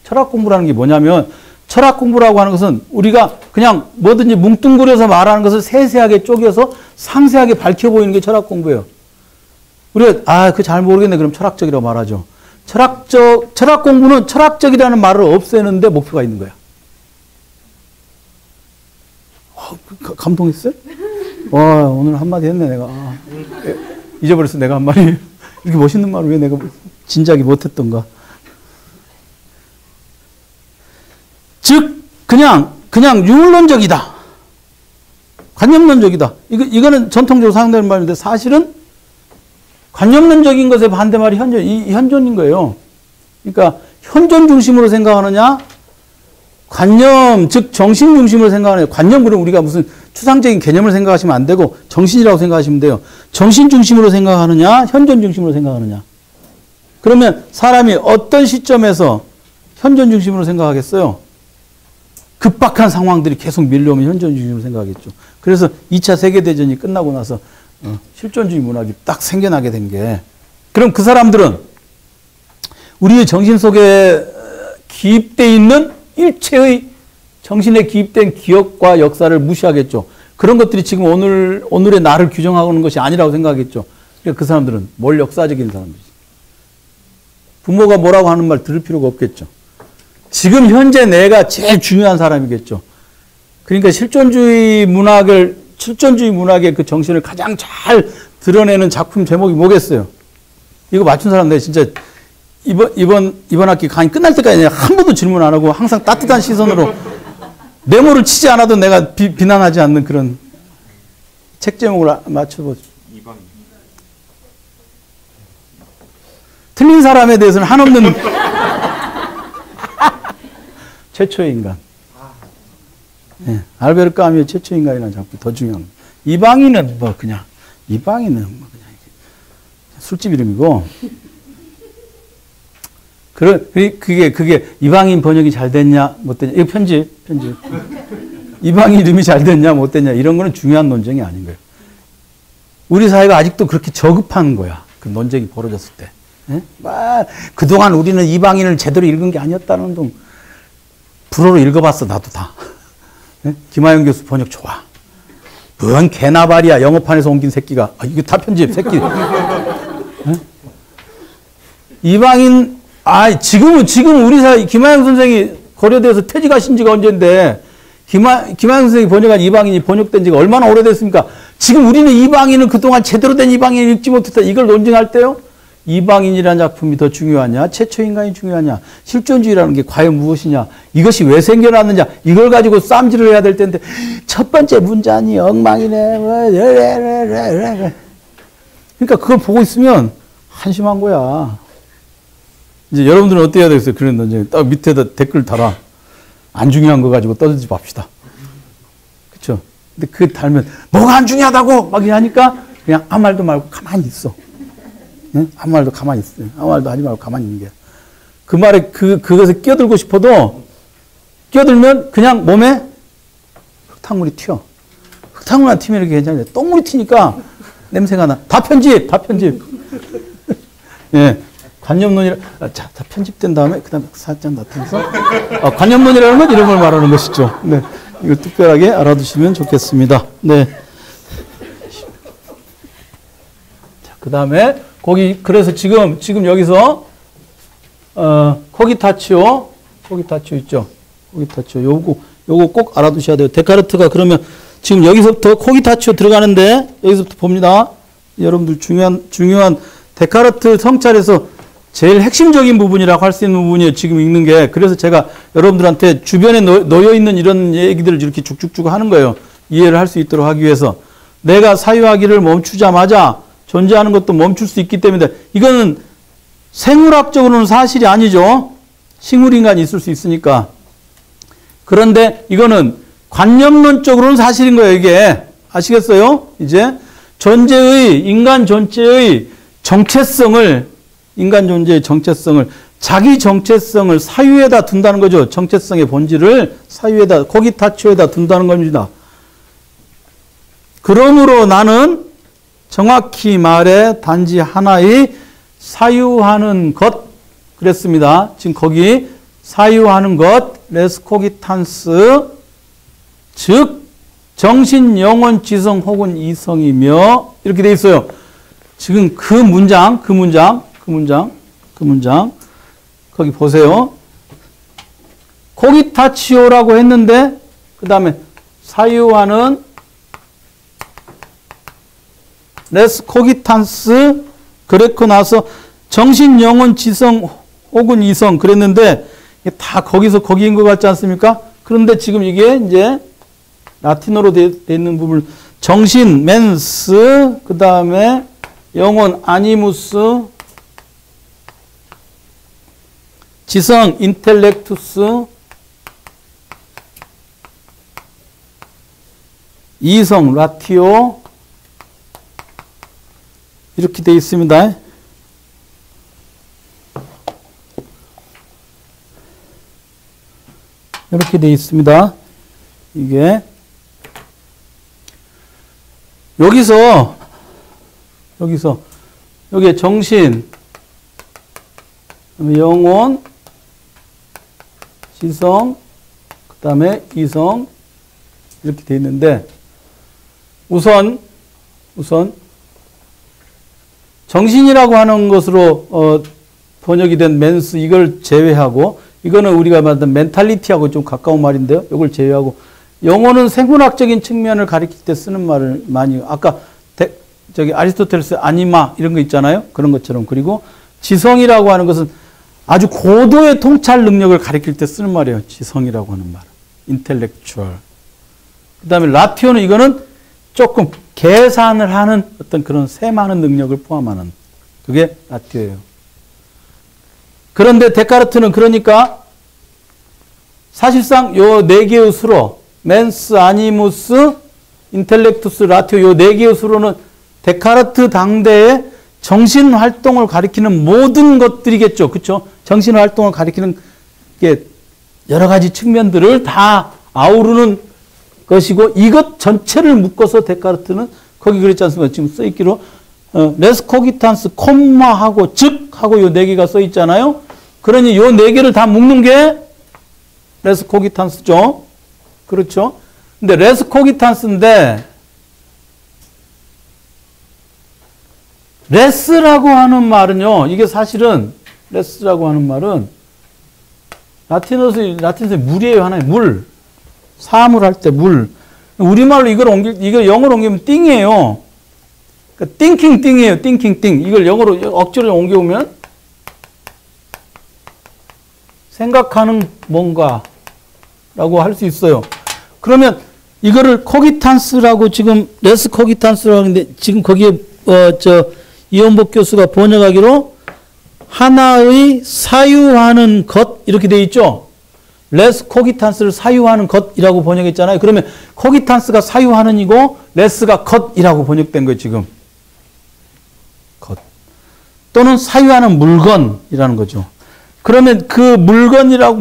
철학 공부라는 게 뭐냐면 철학 공부라고 하는 것은 우리가 그냥 뭐든지 뭉뚱그려서 말하는 것을 세세하게 쪼개서 상세하게 밝혀 보이는 게 철학 공부예요. 우리가 그거 잘 모르겠네. 그럼 철학적이라고 말하죠. 철학 공부는 철학적이라는 말을 없애는데 목표가 있는 거야. 감동했어요? 와, 오늘 한마디 했네, 내가. 잊어버렸어, 내가 한 말이. 이렇게 멋있는 말을 왜 내가 진작에 못했던가. 즉, 그냥 유물론적이다. 관념론적이다. 이거는 전통적으로 사용되는 말인데 사실은 관념론적인 것의 반대말이 현존인 거예요. 그러니까 현존 중심으로 생각하느냐, 관념, 즉 정신 중심으로 생각하느냐. 관념 그럼 우리가 무슨 추상적인 개념을 생각하시면 안 되고 정신이라고 생각하시면 돼요. 정신 중심으로 생각하느냐, 현존 중심으로 생각하느냐. 그러면 사람이 어떤 시점에서 현존 중심으로 생각하겠어요? 급박한 상황들이 계속 밀려오면 현존 중심으로 생각하겠죠. 그래서 2차 세계대전이 끝나고 나서 실존주의 문학이 딱 생겨나게 된 게, 그럼 그 사람들은 우리의 정신 속에 기입되어 있는 일체의 정신에 기입된 기억과 역사를 무시하겠죠. 그런 것들이 지금 오늘의 나를 규정하는 것이 아니라고 생각하겠죠. 그러니까 그 사람들은 뭘 역사적인 사람들이지. 부모가 뭐라고 하는 말 들을 필요가 없겠죠. 지금 현재 내가 제일 중요한 사람이겠죠. 그러니까 실존주의 문학의 그 정신을 가장 잘 드러내는 작품 제목이 뭐겠어요? 이거 맞춘 사람 내가 진짜 이번 학기 강의 끝날 때까지 한 번도 질문 안 하고 항상 따뜻한 시선으로 메모를 치지 않아도 내가 비난하지 않는 그런 책 제목을 맞춰보죠. 틀린 사람에 대해서는 한없는 최초의 인간. 네, 알베르 까미의 최초의 인간이라는 작품 더 중요한 거예요. 이방인은 뭐 그냥 술집 이름이고. 그게 이방인 번역이 잘 됐냐 못 됐냐, 이거 편집. 이방인 이름이 잘 됐냐 못 됐냐 이런 거는 중요한 논쟁이 아닌 거예요. 우리 사회가 아직도 그렇게 저급한 거야. 그 논쟁이 벌어졌을 때. 예? 그동안 우리는 이방인을 제대로 읽은 게 아니었다는 둥 불어로 읽어봤어. 나도 다. 예? 김하영 교수 번역 좋아. 뭔 개나발이야. 영어판에서 옮긴 새끼가. 이거 다 편집 새끼. 예? 이방인 지금 우리 사회 김하영 선생이 고려대에서 퇴직하신 지가 언젠데 김하영 선생이 번역한 이방인이 번역된 지가 얼마나 오래됐습니까? 지금 우리는 이방인을 그동안 제대로 된 이방인을 읽지 못했다. 이걸 논증할 때요. 이방인이라는 작품이 더 중요하냐? 최초인간이 중요하냐? 실존주의라는 게 과연 무엇이냐? 이것이 왜 생겨났느냐? 이걸 가지고 쌈질을 해야 될 텐데 첫 번째 문장이 엉망이네. 그러니까 그걸 보고 있으면 한심한 거야. 이제 여러분들은 어떻게 해야 되겠어요? 그런 논쟁. 딱 밑에다 댓글 달아. 안 중요한 거 가지고 떠들지 맙시다. 그쵸? 근데 그 달면 뭐가 안 중요하다고 막 하니까 그냥 아무 말도 말고 가만히 있어. 응? 아무 말도 가만히 있어요. 아무 말도 하지 말고 가만히 있는 게. 그 말에 그것에 끼어들고 싶어도 끼어들면 그냥 몸에 흙탕물이 튀어. 흙탕물만 튀면 이렇게 괜찮아요. 똥물이 튀니까 냄새가 나. 다 편집. 예. 관념론이라, 자, 다 편집된 다음에, 그 다음에 살짝 나타나서, 관념론이라는 건 이런 걸 말하는 것이죠. 네. 이걸 특별하게 알아두시면 좋겠습니다. 네. 자, 그 다음에, 그래서 지금 여기서, 코기타치오 있죠. 코기타치오. 요거 꼭 알아두셔야 돼요. 데카르트가 그러면, 지금 여기서부터 코기타치오 들어가는데, 여기서부터 봅니다. 여러분들 중요한 데카르트 성찰에서 제일 핵심적인 부분이라고 할 수 있는 부분이에요. 지금 읽는 게. 그래서 제가 여러분들한테 주변에 놓여 있는 이런 얘기들을 이렇게 쭉쭉쭉 하는 거예요. 이해를 할 수 있도록 하기 위해서. 내가 사유하기를 멈추자마자 존재하는 것도 멈출 수 있기 때문에 이거는 생물학적으로는 사실이 아니죠. 식물인간이 있을 수 있으니까. 그런데 이거는 관념론적으로는 사실인 거예요. 이게. 아시겠어요? 이제 인간 존재의 인간 존재의 정체성을, 자기 정체성을 사유에다 둔다는 거죠. 정체성의 본질을 사유에다, 코기타치오에다 둔다는 겁니다. 그러므로 나는 정확히 말해 단지 하나의 사유하는 것, 그랬습니다. 지금 거기 사유하는 것, 레스코기탄스, 즉 정신, 영혼, 지성 혹은 이성이며 이렇게 돼 있어요. 지금 그 문장 거기 보세요. 코기타치오라고 했는데 그 다음에 사유하는 레스 코기탄스 그랬고 나서 정신, 영혼, 지성 혹은 이성 그랬는데 다 거기서 거기인 것 같지 않습니까? 그런데 지금 이게 이제 라틴어로 돼 있는 부분 정신, 멘스 그 다음에 영혼, 아니무스 지성, 인텔렉투스 이성, 라티오 이렇게 되어 있습니다. 이렇게 되어 있습니다. 이게 여기서 여기에 정신, 영혼, 지성, 그 다음에 이성 이렇게 되어 있는데 우선 정신이라고 하는 것으로 번역이 된 맨스 이걸 제외하고 이거는 우리가 말하는 멘탈리티하고 좀 가까운 말인데요. 이걸 제외하고 영혼은 생물학적인 측면을 가리킬 때 쓰는 말을 많이 아까 저기 아리스토텔레스 아니마 이런 거 있잖아요. 그런 것처럼. 그리고 지성이라고 하는 것은 아주 고도의 통찰 능력을 가리킬 때 쓰는 말이에요. 지성이라고 하는 말. 인텔렉추얼. 그 다음에 라티오는 이거는 조금 계산을 하는 어떤 그런 셈하는 능력을 포함하는 그게 라티오예요. 그런데 데카르트는 그러니까 사실상 요 네 개의 수로 맨스, 아니무스, 인텔렉투스, 라티오 요 네 개의 수로는 데카르트 당대의 정신 활동을 가리키는 모든 것들이겠죠. 그렇죠? 정신 활동을 가리키는 게 여러 가지 측면들을 다 아우르는 것이고 이것 전체를 묶어서 데카르트는 거기 그랬지 않습니까? 지금 써 있기로 레스 코기탄스 콤마하고 즉하고 요 네 개가 써 있잖아요. 그러니 요 네 개를 다 묶는 게 레스 코기탄스죠. 그렇죠? 근데 레스 코기탄스인데 레스라고 하는 말은요. 이게 사실은 레스라고 하는 말은 라틴어에서 물이에요. 하나의 물. 사물 할 때 물. 우리말로 이걸 영어로 옮기면 띵이에요. 그러니까 thinking 띵이에요. thinking 띵. 이걸 영어로 억지로 옮겨오면 생각하는 뭔가라고 할 수 있어요. 그러면 이거를 코기탄스라고 지금 레스 코기탄스라고 하는데 지금 거기에 이원복 교수가 번역하기로 하나의 사유하는 것 이렇게 돼 있죠. 레스 코기탄스를 사유하는 것이라고 번역했잖아요. 그러면 코기탄스가 사유하는 이고 레스가 것이라고 번역된 거예요. 지금 것 또는 사유하는 물건이라는 거죠. 그러면 그 물건이라고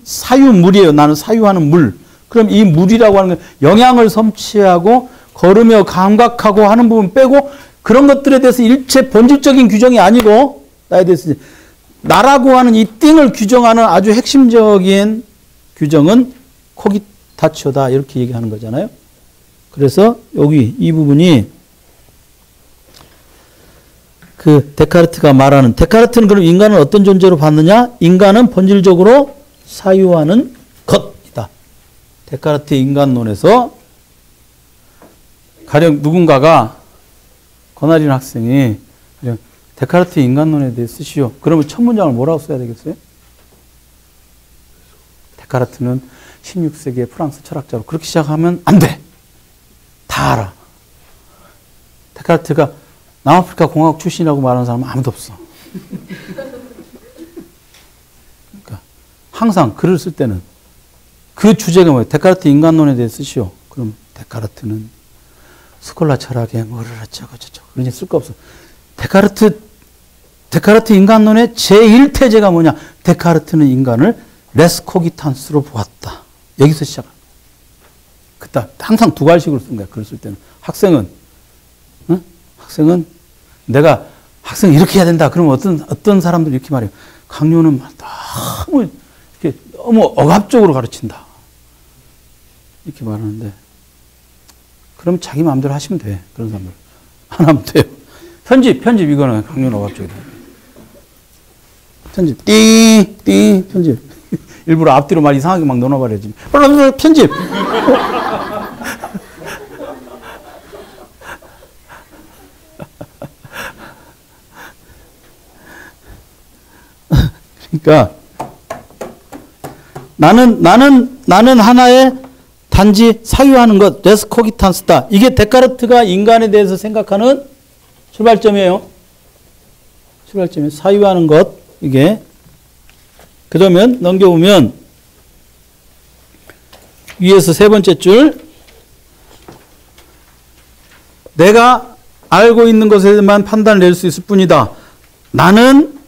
사유물이에요. 나는 사유하는 물. 그럼 이 물이라고 하는 건 영향을 섭취하고 걸으며 감각하고 하는 부분 빼고 그런 것들에 대해서 일체 본질적인 규정이 아니고 나에 대해서 나라고 하는 이 띵을 규정하는 아주 핵심적인 규정은 코기타치오다 이렇게 얘기하는 거잖아요. 그래서 여기 이 부분이 그 데카르트가 말하는 데카르트는 그럼 인간을 어떤 존재로 봤느냐? 인간은 본질적으로 사유하는 것이다. 데카르트의 인간론에서 가령 누군가가 권하린 학생이 데카르트의 인간론에 대해 쓰시오. 그러면 첫 문장을 뭐라고 써야 되겠어요? 데카르트는 16세기의 프랑스 철학자로 그렇게 시작하면 안 돼. 다 알아. 데카르트가 남아프리카 공화국 출신이라고 말하는 사람은 아무도 없어. 그러니까 항상 글을 쓸 때는 그 주제가 뭐예요? 데카르트 인간론에 대해 쓰시오. 그럼 데카르트는 스콜라 철학에 뭐를 어쩌고 저쩌고 그런 게 쓸 거 없어. 데카르트 인간론의 제1태제가 뭐냐? 데카르트는 인간을 레스 코기탄스로 보았다. 여기서 시작합니다. 그때 항상 두 갈식으로 쓴 거야. 글을 쓸 때는. 학생은 내가 학생 이렇게 해야 된다. 그러면 어떤 사람들이 이렇게 말해요. 강요는 너무 억압적으로 가르친다. 이렇게 말하는데 그럼 자기 마음대로 하시면 돼. 그런 사람들. 안 하면 돼요. 편집 이거는 강요는 억압적이다. 편집 띵 편집. 일부러 앞뒤로 말 이상하게 막 넣어버려야지. 편집. 그러니까 나는 하나의 단지 사유하는 것, 레스 코기탄스다. 이게 데카르트가 인간에 대해서 생각하는 출발점이에요. 사유하는 것, 이게. 그러면 넘겨보면 위에서 세 번째 줄 내가 알고 있는 것에만 판단을 낼 수 있을 뿐이다. 나는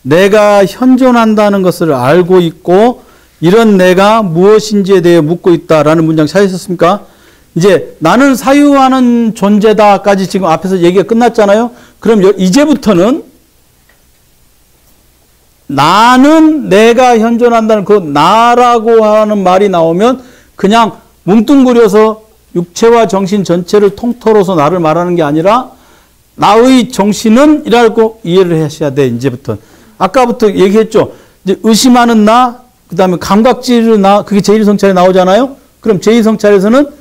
내가 현존한다는 것을 알고 있고 이런 내가 무엇인지에 대해 묻고 있다라는 문장 찾으셨습니까? 이제 나는 사유하는 존재다까지 지금 앞에서 얘기가 끝났잖아요. 그럼 이제부터는 나는 내가 현존한다는 그 나라고 하는 말이 나오면 그냥 뭉뚱그려서 육체와 정신 전체를 통틀어서 나를 말하는 게 아니라 나의 정신은 이라고 이해를 하셔야 돼. 이제부터. 아까부터 얘기했죠. 이제 의심하는 나, 그 다음에 감각지를 나, 그게 제1성찰에 나오잖아요. 그럼 제2성찰에서는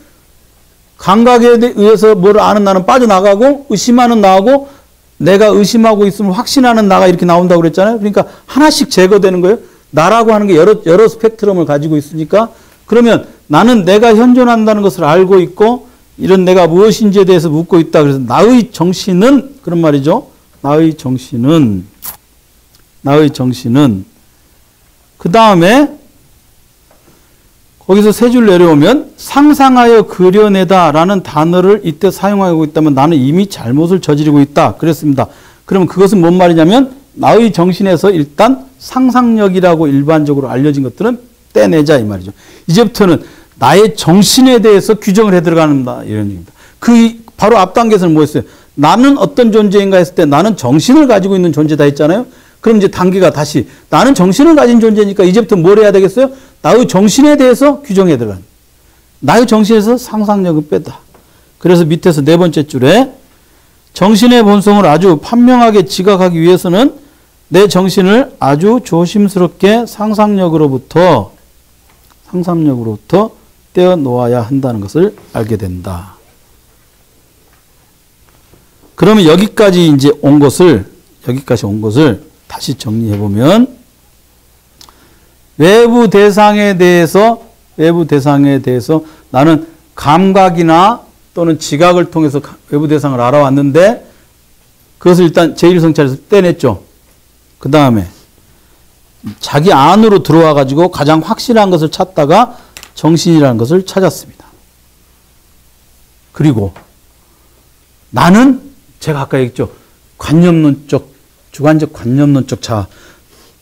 감각에 의해서 뭘 아는 나는 빠져나가고 의심하는 나하고 내가 의심하고 있으면 확신하는 나가 이렇게 나온다고 그랬잖아요. 그러니까 하나씩 제거되는 거예요. 나라고 하는 게 여러 스펙트럼을 가지고 있으니까 그러면 나는 내가 현존한다는 것을 알고 있고 이런 내가 무엇인지에 대해서 묻고 있다. 그래서 나의 정신은 그런 말이죠. 나의 정신은 그 다음에 거기서 세 줄 내려오면 상상하여 그려내다라는 단어를 이때 사용하고 있다면 나는 이미 잘못을 저지르고 있다. 그랬습니다. 그러면 그것은 뭔 말이냐면 나의 정신에서 일단 상상력이라고 일반적으로 알려진 것들은 떼내자 이 말이죠. 이제부터는 나의 정신에 대해서 규정을 해 들어가는다 이런 얘기입니다. 그 바로 앞 단계에서는 뭐였어요? 나는 어떤 존재인가 했을 때 나는 정신을 가지고 있는 존재다 했잖아요. 그럼 이제 단계가 다시 나는 정신을 가진 존재니까 이제부터 뭘 해야 되겠어요? 나의 정신에 대해서 규정해 들어가는. 나의 정신에서 상상력을 빼다. 그래서 밑에서 네 번째 줄에 정신의 본성을 아주 판명하게 지각하기 위해서는 내 정신을 아주 조심스럽게 상상력으로부터 떼어놓아야 한다는 것을 알게 된다. 그러면 여기까지 온 것을 다시 정리해 보면 외부 대상에 대해서 나는 감각이나 또는 지각을 통해서 외부 대상을 알아왔는데 그것을 일단 제1성찰에서 떼냈죠. 그 다음에 자기 안으로 들어와 가지고 가장 확실한 것을 찾다가 정신이라는 것을 찾았습니다. 그리고 나는 제가 아까 얘기했죠. 주관적 관념론적 자.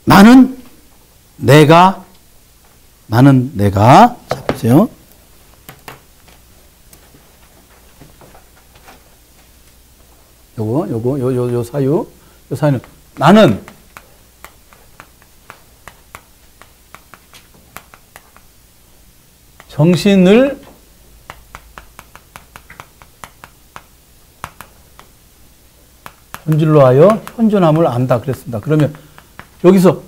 나는 내가 자 보세요. 요 사유는 나는 정신을 본질로 하여 현존함을 안다 그랬습니다. 그러면 여기서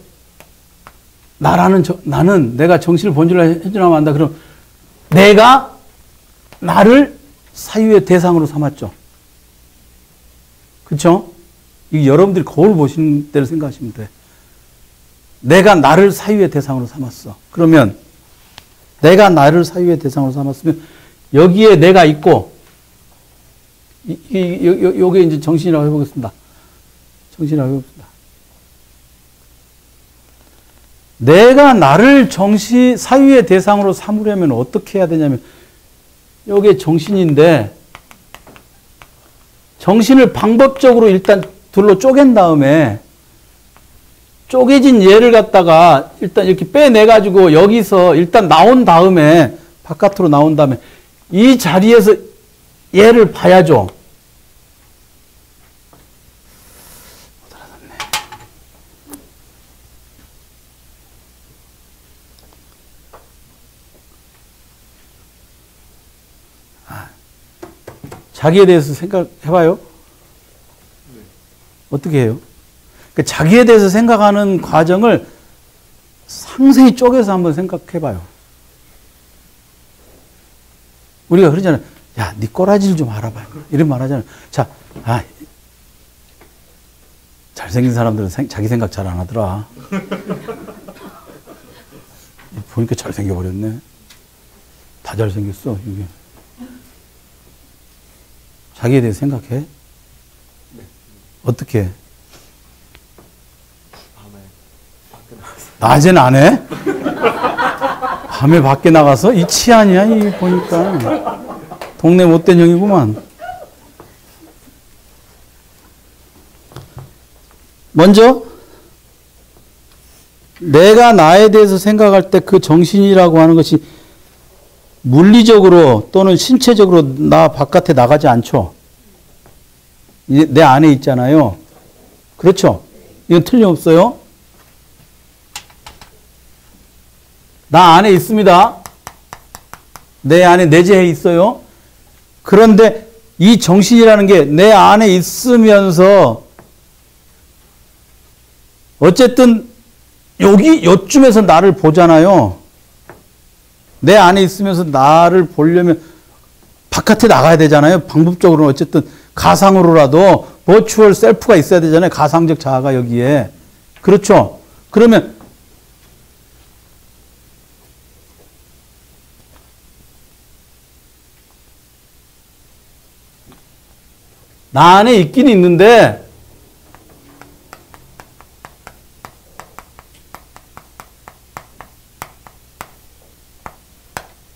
나는 내가 정신을 본질로 하여 현존함을 안다. 그럼 내가 나를 사유의 대상으로 삼았죠. 그렇죠? 이 여러분들이 거울 보시는 때를 생각하시면 돼. 내가 나를 사유의 대상으로 삼았어. 그러면 내가 나를 사유의 대상으로 삼았으면 여기에 내가 있고 요게 이제 정신이라고 해보겠습니다. 내가 나를 사유의 대상으로 삼으려면 어떻게 해야 되냐면 요게 정신인데 정신을 방법적으로 일단 둘로 쪼갠 다음에 쪼개진 얘를 갖다가 일단 이렇게 빼내가지고 여기서 일단 바깥으로 나온 다음에 이 자리에서 얘를 봐야죠. 자기에 대해서 생각해봐요. 어떻게 해요? 그러니까 자기에 대해서 생각하는 과정을 상세히 쪼개서 한번 생각해봐요. 우리가 그러잖아요. 야, 네 꼬라지를 좀 알아봐. 이런 말 하잖아요. 자, 잘생긴 사람들은 자기 생각 잘 안 하더라. 보니까 잘생겨버렸네. 다 잘생겼어, 이게. 자기에 대해서 생각해? 어떻게 해? 낮에는 안 해? 밤에 밖에 나가서? 이 치안이야, 이 보니까. 동네 못된 형이구만. 먼저, 내가 나에 대해서 생각할 때 그 정신이라고 하는 것이 물리적으로 또는 신체적으로 나 바깥에 나가지 않죠. 내 안에 있잖아요. 그렇죠? 이건 틀림없어요. 나 안에 있습니다. 내 안에 내재해 있어요. 그런데 이 정신이라는 게 내 안에 있으면서 어쨌든 요쯤에서 나를 보잖아요. 내 안에 있으면서 나를 보려면 바깥에 나가야 되잖아요. 방법적으로는 어쨌든 가상으로라도 버추얼 셀프가 있어야 되잖아요. 가상적 자아가 여기에. 그렇죠? 그러면 나 안에 있긴 있는데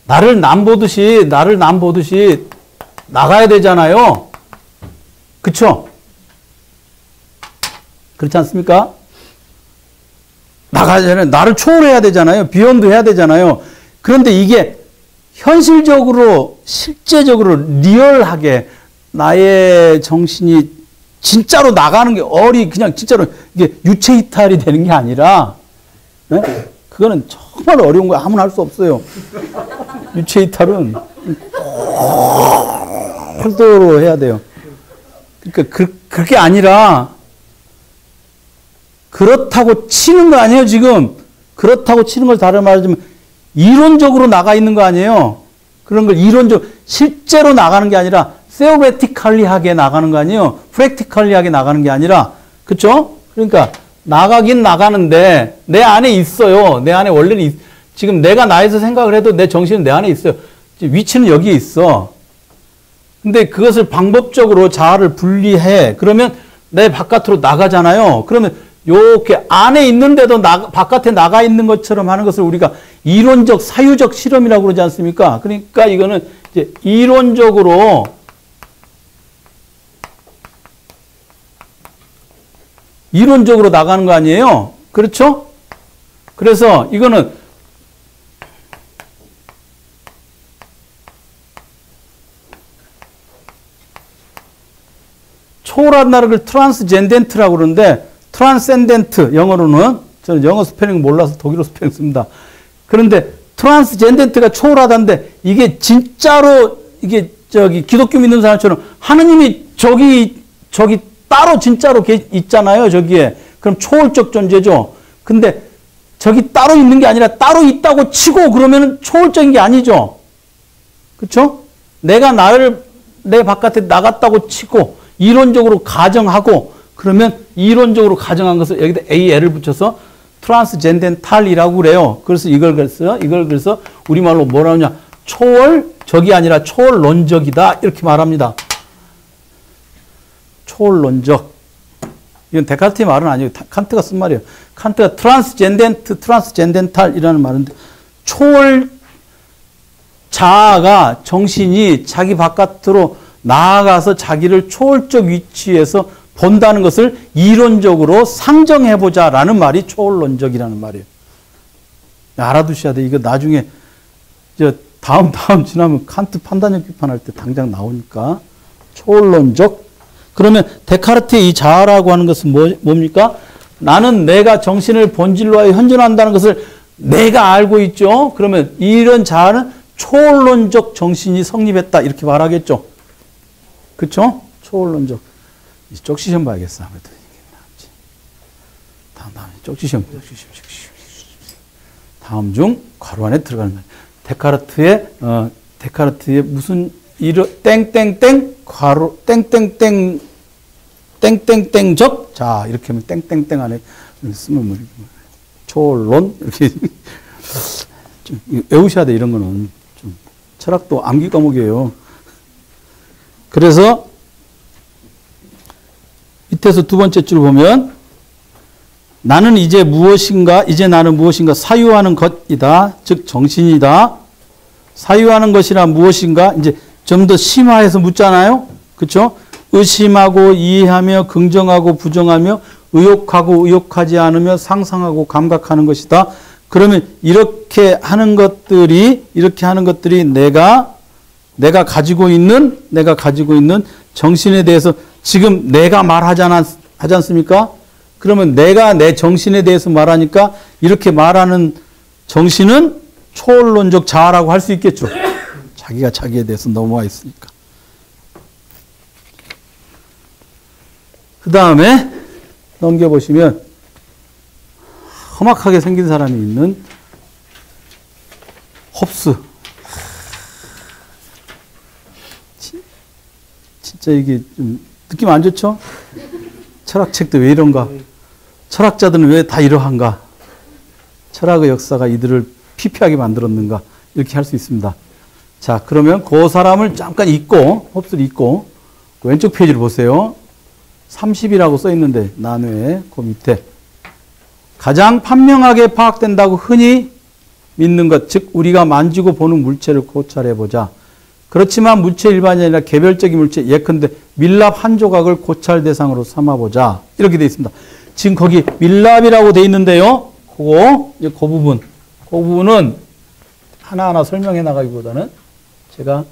나를 남보듯이 나가야 되잖아요. 그쵸? 그렇지 않습니까? 나가야 되잖아요. 나를 초월해야 되잖아요. 비욘드 해야 되잖아요. 그런데 이게 현실적으로, 실제적으로, 리얼하게 나의 정신이 진짜로 나가는 게 그냥 진짜로 이게 유체 이탈이 되는 게 아니라, 네? 그거는 정말 어려운 거예요. 아무나 할 수 없어요. 유체 이탈은 별도로 해야 돼요. 그러니까 그게 아니라 그렇다고 치는 거 아니에요, 지금. 그렇다고 치는 걸 다른 말하자면 이론적으로 나가 있는 거 아니에요. 그런 걸 실제로 나가는 게 아니라 theoretically하게 나가는 거 아니에요. practically하게 나가는 게 아니라. 그렇죠? 그러니까 나가긴 나가는데 내 안에 있어요. 내 안에 원래는 지금 내가 나에서 생각을 해도 내 정신은 내 안에 있어요. 위치는 여기에 있어. 근데 그것을 방법적으로 자아를 분리해. 그러면 내 바깥으로 나가잖아요. 그러면 이렇게 안에 있는데도 바깥에 나가 있는 것처럼 하는 것을 우리가 이론적, 사유적 실험이라고 그러지 않습니까? 그러니까 이거는 이제 이론적으로 나가는 거 아니에요? 그렇죠? 그래서 이거는 초월한다는 걸 트랜스젠덴트라고 그러는데 트랜센덴트 영어로는 저는 영어 스펠링 몰라서 독일어 스펠링 씁니다. 그런데 트랜스젠덴트가 초월하다는데 이게 진짜로 이게 기독교 믿는 사람처럼 하느님이 저기 따로 진짜로 있잖아요. 저기에. 그럼 초월적 존재죠. 근데 저기 따로 있는 게 아니라 따로 있다고 치고 그러면 초월적인 게 아니죠. 그렇죠? 내가 내 바깥에 나갔다고 치고 이론적으로 가정하고 그러면 이론적으로 가정한 것을 여기다 AL을 붙여서 트랜스젠덴탈이라고 그래요. 그래서 이걸 그래서 우리말로 뭐라 하냐? 초월적이 아니라 초월론적이다. 이렇게 말합니다. 초월론적. 이건 데카르트의 말은 아니에요. 칸트가 쓴 말이에요. 칸트가 트랜스젠덴탈이라는 말인데 초월 자아가 정신이 자기 바깥으로 나아가서 자기를 초월적 위치에서 본다는 것을 이론적으로 상정해보자라는 말이 초월론적이라는 말이에요. 알아두셔야 돼. 이거 나중에 다음 지나면 칸트 판단력 비판할 때 당장 나오니까. 초월론적. 그러면 데카르트의 이 자아라고 하는 것은 뭡니까? 나는 내가 정신을 본질로 하여 현존한다는 것을 내가 알고 있죠. 그러면 이런 자아는 초월론적 정신이 성립했다. 이렇게 말하겠죠. 그렇죠? 초월론적. 쪽 시험 봐야겠어. 아무래도. 다음에 쪽 시험. 다음 중 괄호 안에 들어가는 거예요. 데카르트의 무슨 땡땡땡 괄호 땡땡땡 땡땡땡적 자 이렇게 하면 땡땡땡 안에 쓰면 뭐 초월론 이렇게 좀 외우셔야 돼. 이런 거는 좀 철학도 암기 과목이에요. 그래서 밑에서 두 번째 줄 보면 나는 이제 나는 무엇인가 사유하는 것이다. 즉 정신이다. 사유하는 것이란 무엇인가? 이제 좀 더 심화해서 묻잖아요. 그렇죠? 의심하고 이해하며 긍정하고 부정하며 의욕하고 의욕하지 않으며 상상하고 감각하는 것이다. 그러면 이렇게 하는 것들이 내가 가지고 있는 정신에 대해서 지금 내가 하지 않습니까? 그러면 내가 내 정신에 대해서 말하니까 이렇게 말하는 정신은 초월론적 자아라고 할 수 있겠죠. 자기가 자기에 대해서 넘어와 있으니까. 그 다음에 넘겨보시면 험악하게 생긴 사람이 있는 홉스. 진짜 이게 좀 느낌 안 좋죠? 철학책도 왜 이런가? 철학자들은 왜 다 이러한가? 철학의 역사가 이들을 피폐하게 만들었는가? 이렇게 할 수 있습니다. 자, 그러면 그 사람을 잠깐 잊고, 홉스를 잊고, 왼쪽 페이지를 보세요. 30이라고 써 있는데, 난외에, 그 밑에. 가장 판명하게 파악된다고 흔히 믿는 것, 즉, 우리가 만지고 보는 물체를 고찰해보자. 그렇지만 물체 일반이 아니라 개별적인 물체, 예컨대 밀랍 한 조각을 고찰 대상으로 삼아보자. 이렇게 되어 있습니다. 지금 거기 밀랍이라고 되어 있는데요. 그 부분은 하나하나 설명해 나가기보다는 제가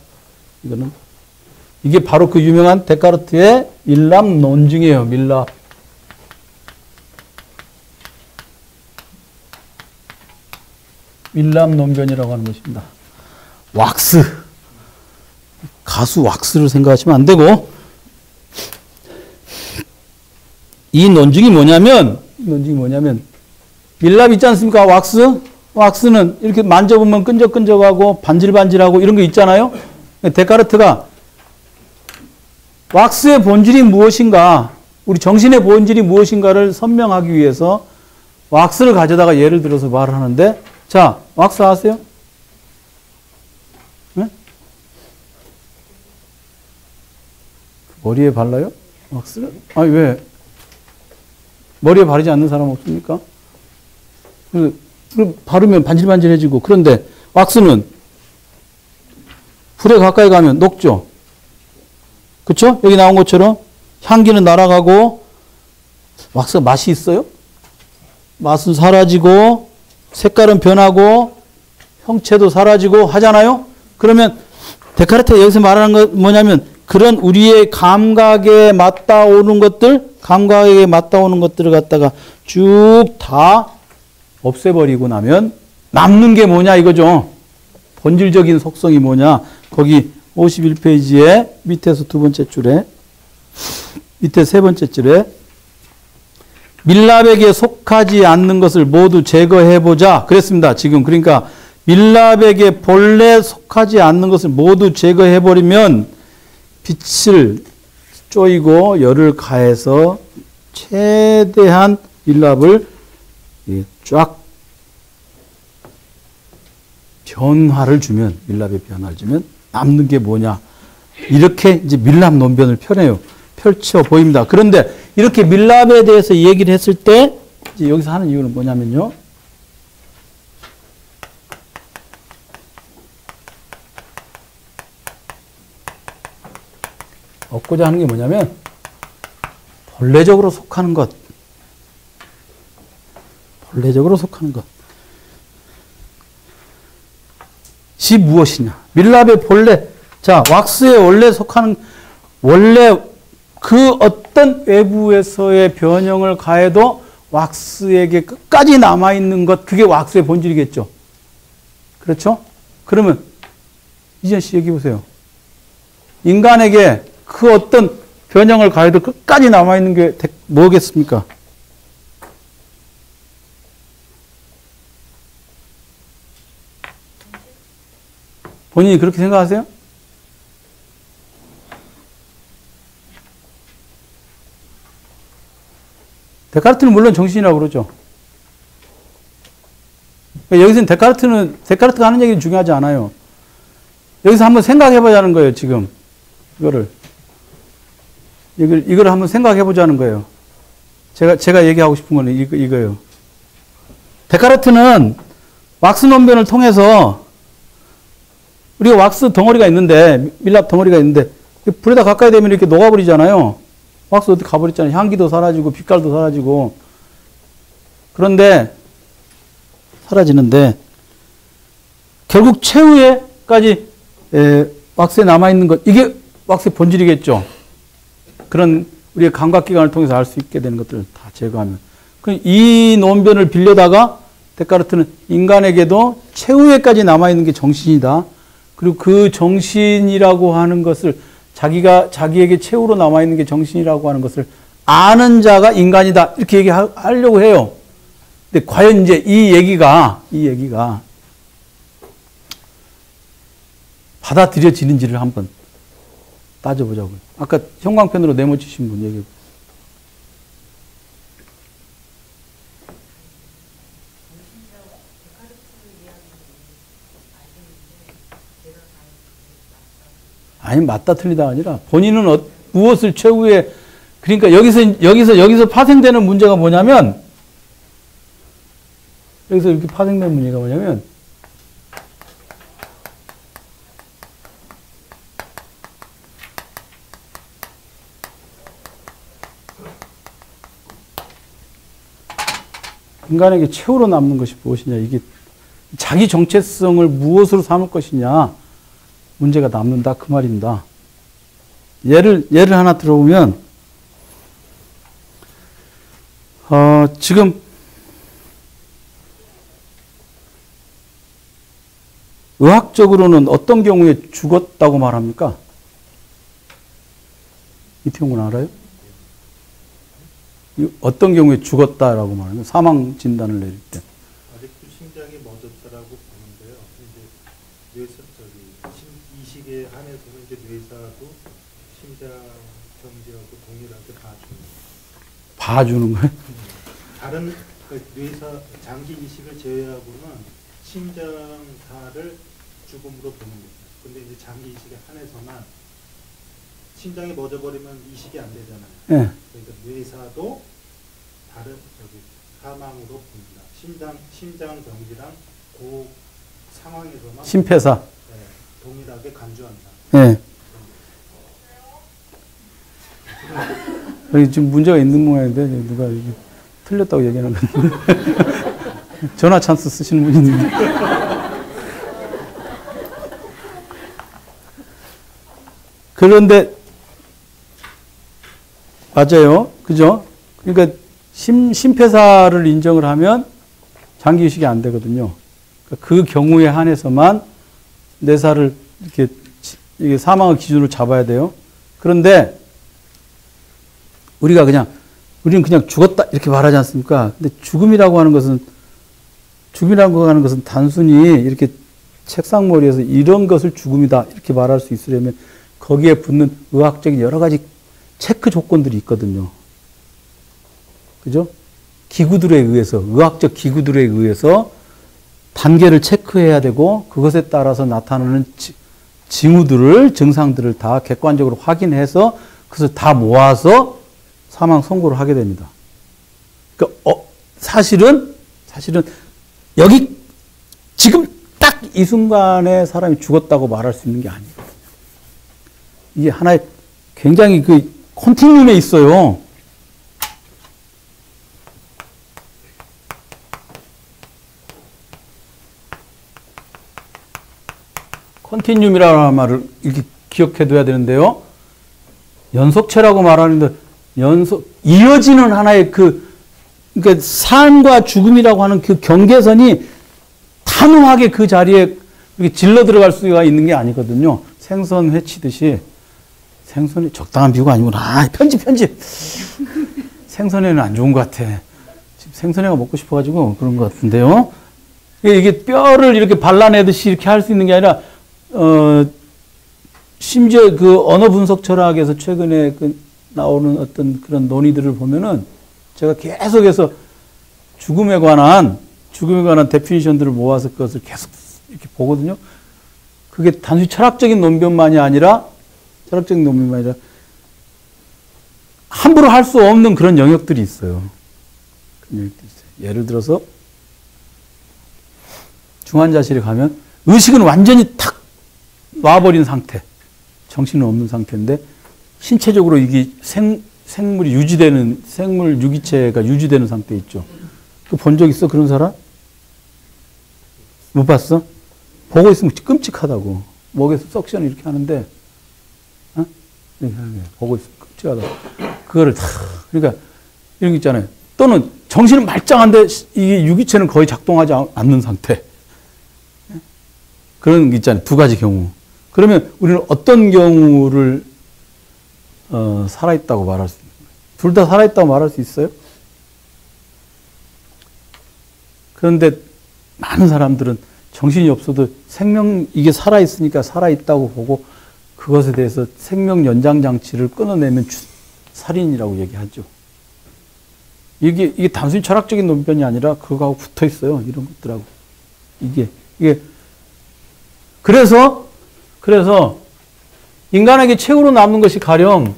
이게 바로 그 유명한 데카르트의 밀랍 논증이에요. 밀랍. 밀랍 논변이라고 하는 것입니다. 왁스. 가수 왁스를 생각하시면 안 되고, 이 논증이 뭐냐면, 밀랍 있지 않습니까? 왁스는 이렇게 만져보면 끈적끈적하고 반질반질하고 이런 거 있잖아요? 데카르트가 왁스의 본질이 무엇인가, 우리 정신의 본질이 무엇인가를 설명하기 위해서 왁스를 가져다가 예를 들어서 말을 하는데, 자, 왁스 아세요? 네? 머리에 발라요? 왁스를? 아니, 왜? 머리에 바르지 않는 사람 없습니까? 바르면 반질반질해지고. 그런데 왁스는 불에 가까이 가면 녹죠. 그쵸? 여기 나온 것처럼 향기는 날아가고. 왁스가 맛이 있어요? 맛은 사라지고 색깔은 변하고 형체도 사라지고 하잖아요. 그러면 데카르트가 여기서 말하는 건 뭐냐면, 그런 우리의 감각에 맞닿아오는 것들을 갖다가 쭉 다 없애버리고 나면 남는 게 뭐냐 이거죠. 본질적인 속성이 뭐냐. 거기 51페이지에 밑에서 두 번째 줄에, 밑에 세 번째 줄에 밀랍에게 속하지 않는 것을 모두 제거해보자. 그랬습니다. 지금 그러니까 밀랍에게 본래 속하지 않는 것을 모두 제거해버리면 빛을 쪼이고 열을 가해서 최대한 밀랍을 쫙 밀랍의 변화를 주면 남는 게 뭐냐. 이렇게 이제 밀랍 논변을 펼쳐 보입니다. 그런데 이렇게 밀랍에 대해서 얘기를 했을 때 이제 여기서 하는 이유는 뭐냐면요. 얻고자 하는 게 뭐냐면 본래적으로 속하는 것. 이 무엇이냐. 밀랍의 본래. 자, 왁스에 원래 그 어떤 외부에서의 변형을 가해도 왁스에게 끝까지 남아있는 것, 그게 왁스의 본질이겠죠. 그렇죠? 그러면 이재현 씨 얘기해 보세요. 인간에게 그 어떤 변형을 가해도 끝까지 남아있는 게 뭐겠습니까? 본인이 그렇게 생각하세요? 데카르트는 물론 정신이라고 그러죠. 여기서는 데카르트가 하는 얘기는 중요하지 않아요. 여기서 한번 생각해 보자는 거예요, 지금. 이걸 한번 생각해 보자는 거예요. 제가 얘기하고 싶은 거는 이거예요. 데카르트는 왁스 논변을 통해서 우리가 왁스 덩어리가 있는데, 밀랍 덩어리가 있는데, 불에다 가까이 되면 이렇게 녹아버리잖아요. 왁스 어디 가버렸잖아요. 향기도 사라지고 빛깔도 사라지고. 그런데 사라지는데 결국 최후에까지 왁스에 남아있는 것, 이게 왁스의 본질이겠죠. 그런 우리의 감각기관을 통해서 알 수 있게 되는 것들을 다 제거하면. 이 논변을 빌려다가 데카르트는 인간에게도 최후에까지 남아있는 게 정신이다. 그리고 그 정신이라고 하는 것을 자기에게 최후로 남아있는 게 정신이라고 하는 것을 아는 자가 인간이다. 이렇게 얘기하려고 해요. 근데 과연 이제 이 얘기가 받아들여지는지를 한번 따져보자고요. 아까 형광펜으로 네모 치신 분 얘기해. 아니, 맞다 틀리다 아니라 본인은 무엇을 최후에, 그러니까 여기서 파생되는 문제가 뭐냐면, 여기서 이렇게 파생되는 문제가 뭐냐면, 인간에게 최후로 남는 것이 무엇이냐, 이게 자기 정체성을 무엇으로 삼을 것이냐, 문제가 남는다, 그 말입니다. 예를 하나 들어보면, 지금, 의학적으로는 어떤 경우에 죽었다고 말합니까? 이태용 군 알아요? 어떤 경우에 죽었다라고 말하면 사망 진단을 내릴 때. 아직도 심장이 멎었다라고 보는데요. 이제 이식에 한해서는 이제 뇌사도 심장 정지하고 동일하게 봐주는 거예요? 다른 뇌사 장기 이식을 제외하고는 심장사를 죽음으로 보는 거죠. 근데 이제 장기 이식에 한해서만 심장이 멎어버리면 이식이 안 되잖아요. 네. 그러니까 뇌사도 다른 사망으로 봅니다. 심장 정지랑 그 상황에서만 심폐사. 동일하게 간주한다. 네. 여기 지금 문제가 있는 모양인데 누가 이게 틀렸다고 얘기하는 건데 전화 찬스 쓰시는 분이 있는데. 그런데 맞아요. 그죠? 그러니까 심폐사를 인정을 하면 장기 이식이 안 되거든요. 그러니까 그 경우에 한해서만 뇌사를 이게 사망의 기준으로 잡아야 돼요. 그런데 우리는 그냥 죽었다 이렇게 말하지 않습니까? 근데 죽음이라고 하는 것은 단순히 이렇게 책상머리에서 이런 것을 죽음이다 이렇게 말할 수 있으려면 거기에 붙는 의학적인 여러 가지 체크 조건들이 있거든요. 그죠? 기구들에 의해서, 의학적 기구들에 의해서 단계를 체크해야 되고 그것에 따라서 나타나는 증상들을 다 객관적으로 확인해서 그것을 다 모아서 사망 선고를 하게 됩니다. 그러니까 사실은 여기 지금 딱 이 순간에 사람이 죽었다고 말할 수 있는 게 아니에요. 이게 하나의 굉장히 컨티뉴움에 있어요. 컨티뉴움이라는 말을 이렇게 기억해둬야 되는데요. 연속체라고 말하는데 이어지는 하나의 그러니까 삶과 죽음이라고 하는 그 경계선이 단호하게 그 자리에 이렇게 질러 들어갈 수가 있는 게 아니거든요. 생선 회치듯이 생선이 적당한 비유가 아니구나. 편집. 생선회는 안 좋은 것 같아. 지금 생선회가 먹고 싶어가지고 그런 것 같은데요. 이게 뼈를 이렇게 발라내듯이 이렇게 할 수 있는 게 아니라, 심지어 그 언어 분석 철학에서 최근에 나오는 어떤 그런 논의들을 보면은 제가 계속해서 죽음에 관한 데피니션들을 모아서 그것을 계속 이렇게 보거든요. 그게 단순히 철학적인 논변만이 아니라 함부로 할 수 없는 그런 영역들이 있어요. 예를 들어서 중환자실에 가면 의식은 완전히 탁 놔버린 상태, 정신은 없는 상태인데 신체적으로 이게 생물 유기체가 유지되는 상태 있죠. 그 본 적 있어? 그런 사람? 못 봤어? 보고 있으면 끔찍하다고. 목에서 석션 이렇게 하는데, 어? 이렇게 하는 거예요. 보고 있으면 끔찍하다고. 그거를 다, 그러니까 이런 거 있잖아요. 또는 정신은 말짱한데 이게 유기체는 거의 작동하지 않는 상태. 그런 게 있잖아요. 두 가지 경우. 그러면 우리는 어떤 경우를 살아있다고 말할 수 있는 거예요? 둘 다 살아있다고 말할 수 있어요? 그런데 많은 사람들은 정신이 없어도 이게 살아있으니까 살아있다고 보고 그것에 대해서 생명 연장 장치를 끊어내면 살인이라고 얘기하죠. 이게 단순히 철학적인 논변이 아니라 그거하고 붙어 있어요. 이런 것들하고. 이게 그래서 인간에게 최후로 남는 것이 가령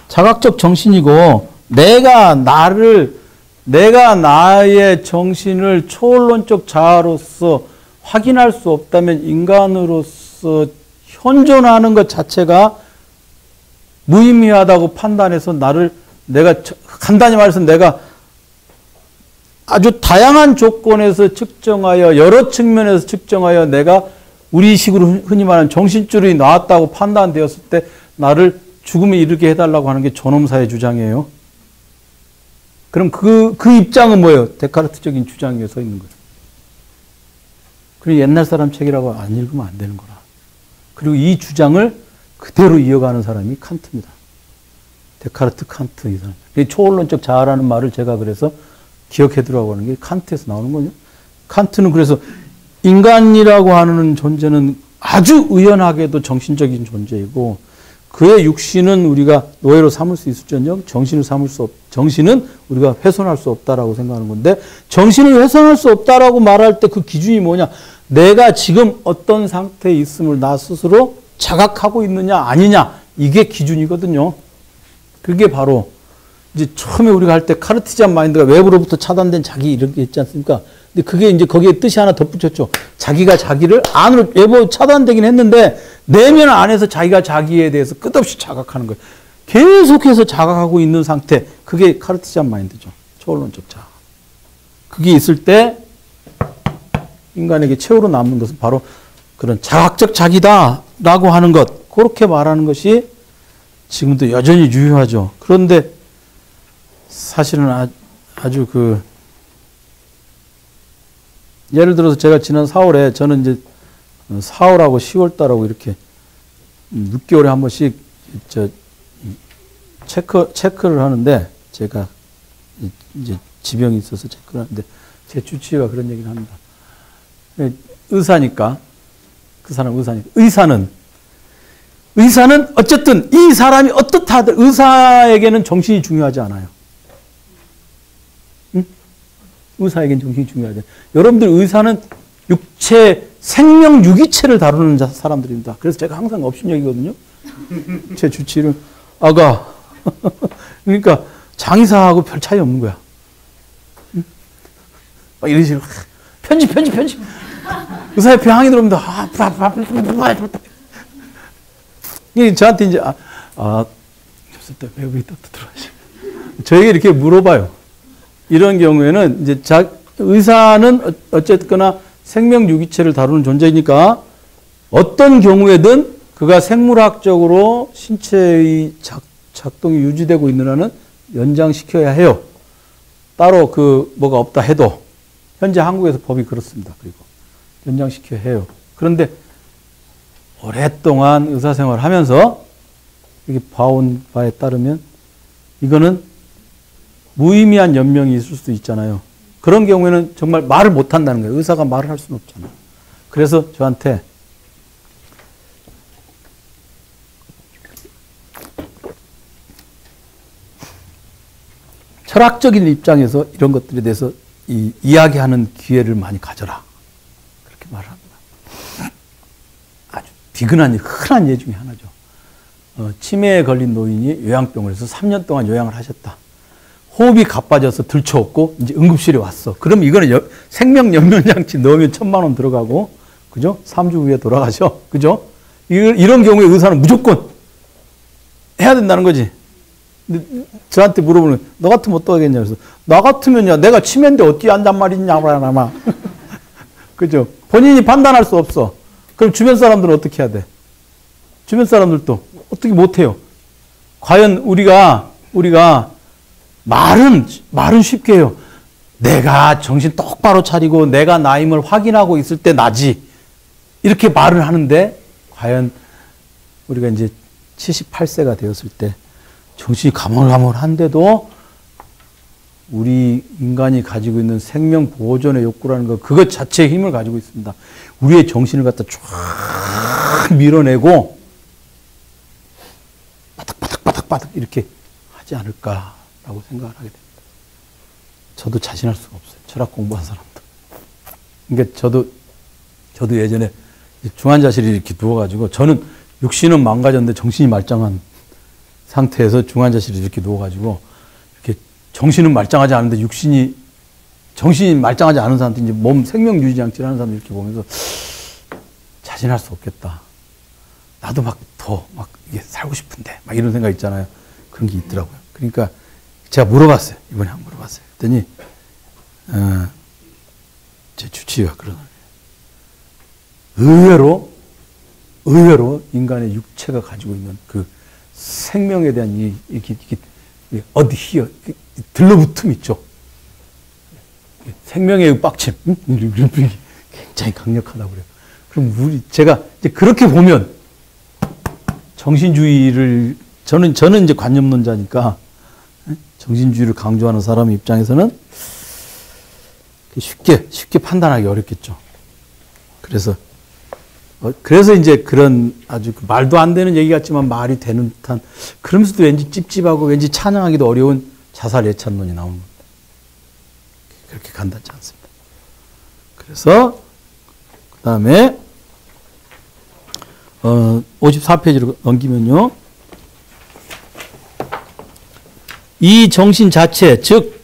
자각적 정신이고 내가 나의 정신을 초월론적 자아로서 확인할 수 없다면 인간으로서 현존하는 것 자체가 무의미하다고 판단해서 내가 간단히 말해서 내가 아주 다양한 조건에서 측정하여 여러 측면에서 측정하여 내가 우리식으로 흔히 말하는 정신줄이 나왔다고 판단되었을 때 나를 죽음에 이르게 해달라고 하는 게 존엄사의 주장이에요. 그럼 그 입장은 뭐예요? 데카르트적인 주장에 서 있는 거예요. 그리고 옛날 사람 책이라고 안 읽으면 안 되는 거라. 그리고 이 주장을 그대로 이어가는 사람이 칸트입니다. 데카르트, 칸트 이 사람. 초월론적 자아라는 말을 제가 그래서 기억해두라고 하는 게 칸트에서 나오는 거죠. 칸트는 그래서 인간이라고 하는 존재는 아주 의연하게도 정신적인 존재이고 그의 육신은 우리가 노예로 삼을 수 있을지언정 정신은 우리가 훼손할 수 없다라고 생각하는 건데 정신을 훼손할 수 없다라고 말할 때 그 기준이 뭐냐? 내가 지금 어떤 상태에 있음을 나 스스로 자각하고 있느냐 아니냐 이게 기준이거든요. 그게 바로 이제 처음에 우리가 할 때 카르티지안 마인드가 외부로부터 차단된 자기 이런 게 있지 않습니까? 근데 그게 이제 거기에 뜻이 하나 덧붙였죠. 자기가 자기를 안으로 외부로 차단되긴 했는데 내면 안에서 자기가 자기에 대해서 끝없이 자각하는 거예요. 계속해서 자각하고 있는 상태. 그게 카르티지안 마인드죠. 초월론적 자아. 그게 있을 때 인간에게 최후로 남는 것은 바로 그런 자각적 자기다라고 하는 것. 그렇게 말하는 것이 지금도 여전히 유효하죠. 그런데 사실은 아주 예를 들어서 제가 지난 4월에 저는 이제 4월하고 10월달하고 이렇게 6개월에 한 번씩 체크를 하는데 제가 이제 지병이 있어서 체크를 하는데 제 주치의가 그런 얘기를 합니다. 의사니까 그 사람 의사니까 의사는 어쨌든 이 사람이 어떻다든 의사에게는 정신이 중요하지 않아요. 응? 의사에게는 정신이 중요하지 않아요. 여러분들 의사는 생명 유기체를 다루는 사람들입니다. 그래서 제가 항상 업신여기거든요. 제 주치의는 아가 그러니까 장의사하고 별 차이 없는 거야. 응? 막 이런 식으로 편집 의사협회 항의 들어오면 저한테 이제 외국이 또 들어가시. 저에게 이렇게 물어봐요. 이런 경우에는 이제 의사는 어쨌거나 생명 유기체를 다루는 존재이니까 어떤 경우에든 그가 생물학적으로 신체의 작동이 유지되고 있는 한은 연장시켜야 해요. 따로 뭐가 없다 해도 현재 한국에서 법이 그렇습니다. 그리고 연장시켜야 해요. 그런데 오랫동안 의사생활을 하면서 이렇게 봐온 바에 따르면 이거는 무의미한 연명이 있을 수도 있잖아요. 그런 경우에는 정말 말을 못 한다는 거예요. 의사가 말을 할 수는 없잖아요. 그래서 저한테 철학적인 입장에서 이런 것들에 대해서 이야기하는 기회를 많이 가져라. 그렇게 말을 합니다. 아주 흔한 예 중에 하나죠. 치매에 걸린 노인이 요양병원에서 3년 동안 요양을 하셨다. 호흡이 가빠져서 들쳐없고 이제 응급실에 왔어. 그럼 이거는 생명 연면장치 넣으면 1,000만 원 들어가고, 그죠? 3주 후에 돌아가죠. 그죠? 이런 경우에 의사는 무조건 해야 된다는 거지. 근데 저한테 물어보는 거예요. 너 같으면 어떡하겠냐. 그래서 나 같으면요. 내가 치매인데 어떻게 한단 말이냐. 그죠? 본인이 판단할 수 없어. 그럼 주변 사람들은 어떻게 해야 돼? 주변 사람들도 어떻게 못해요. 과연 우리가 말은 쉽게 해요. 내가 정신 똑바로 차리고 내가 나임을 확인하고 있을 때 나지. 이렇게 말을 하는데 과연 우리가 이제 78세가 되었을 때 정신이 가물가물한데도 우리 인간이 가지고 있는 생명 보존의 욕구라는 것, 그것 자체의 힘을 가지고 있습니다. 우리의 정신을 갖다 쫙 밀어내고 바닥바닥 이렇게 하지 않을까라고 생각을 하게 됩니다. 저도 자신할 수가 없어요. 철학 공부한 사람도. 그러니까 저도 예전에 중환자실에 이렇게 누워가지고, 저는 육신은 망가졌는데 정신이 말짱한 상태에서 중환자실에 이렇게 누워가지고, 이렇게 정신은 말짱하지 않은데 정신이 말짱하지 않은 사람들, 이제 몸 생명 유지 장치를 하는 사람들 이렇게 보면서 자신할 수 없겠다. 나도 이게 살고 싶은데, 이런 생각 있잖아요. 그런 게 있더라고요. 그러니까 제가 물어봤어요. 이번에 한번 물어봤어요. 그랬더니, 제 주치의가 그러더라고요. 의외로 인간의 육체가 가지고 있는 그 생명에 대한 어디히어 들러붙음 있죠. 생명의 빡침, 굉장히 강력하다고 그래요. 그럼 제가 이제 그렇게 보면 정신주의를 저는 이제 관념론자니까 정신주의를 강조하는 사람 입장에서는 쉽게 판단하기 어렵겠죠. 그래서 이제 그런 아주 말도 안 되는 얘기 같지만 말이 되는 듯한, 그러면서도 왠지 찝찝하고 왠지 찬양하기도 어려운 자살 예찬론이 나오는 겁니다. 그렇게 간단치 않습니다. 그래서 그 다음에 54페이지로 넘기면요. 이 정신 자체, 즉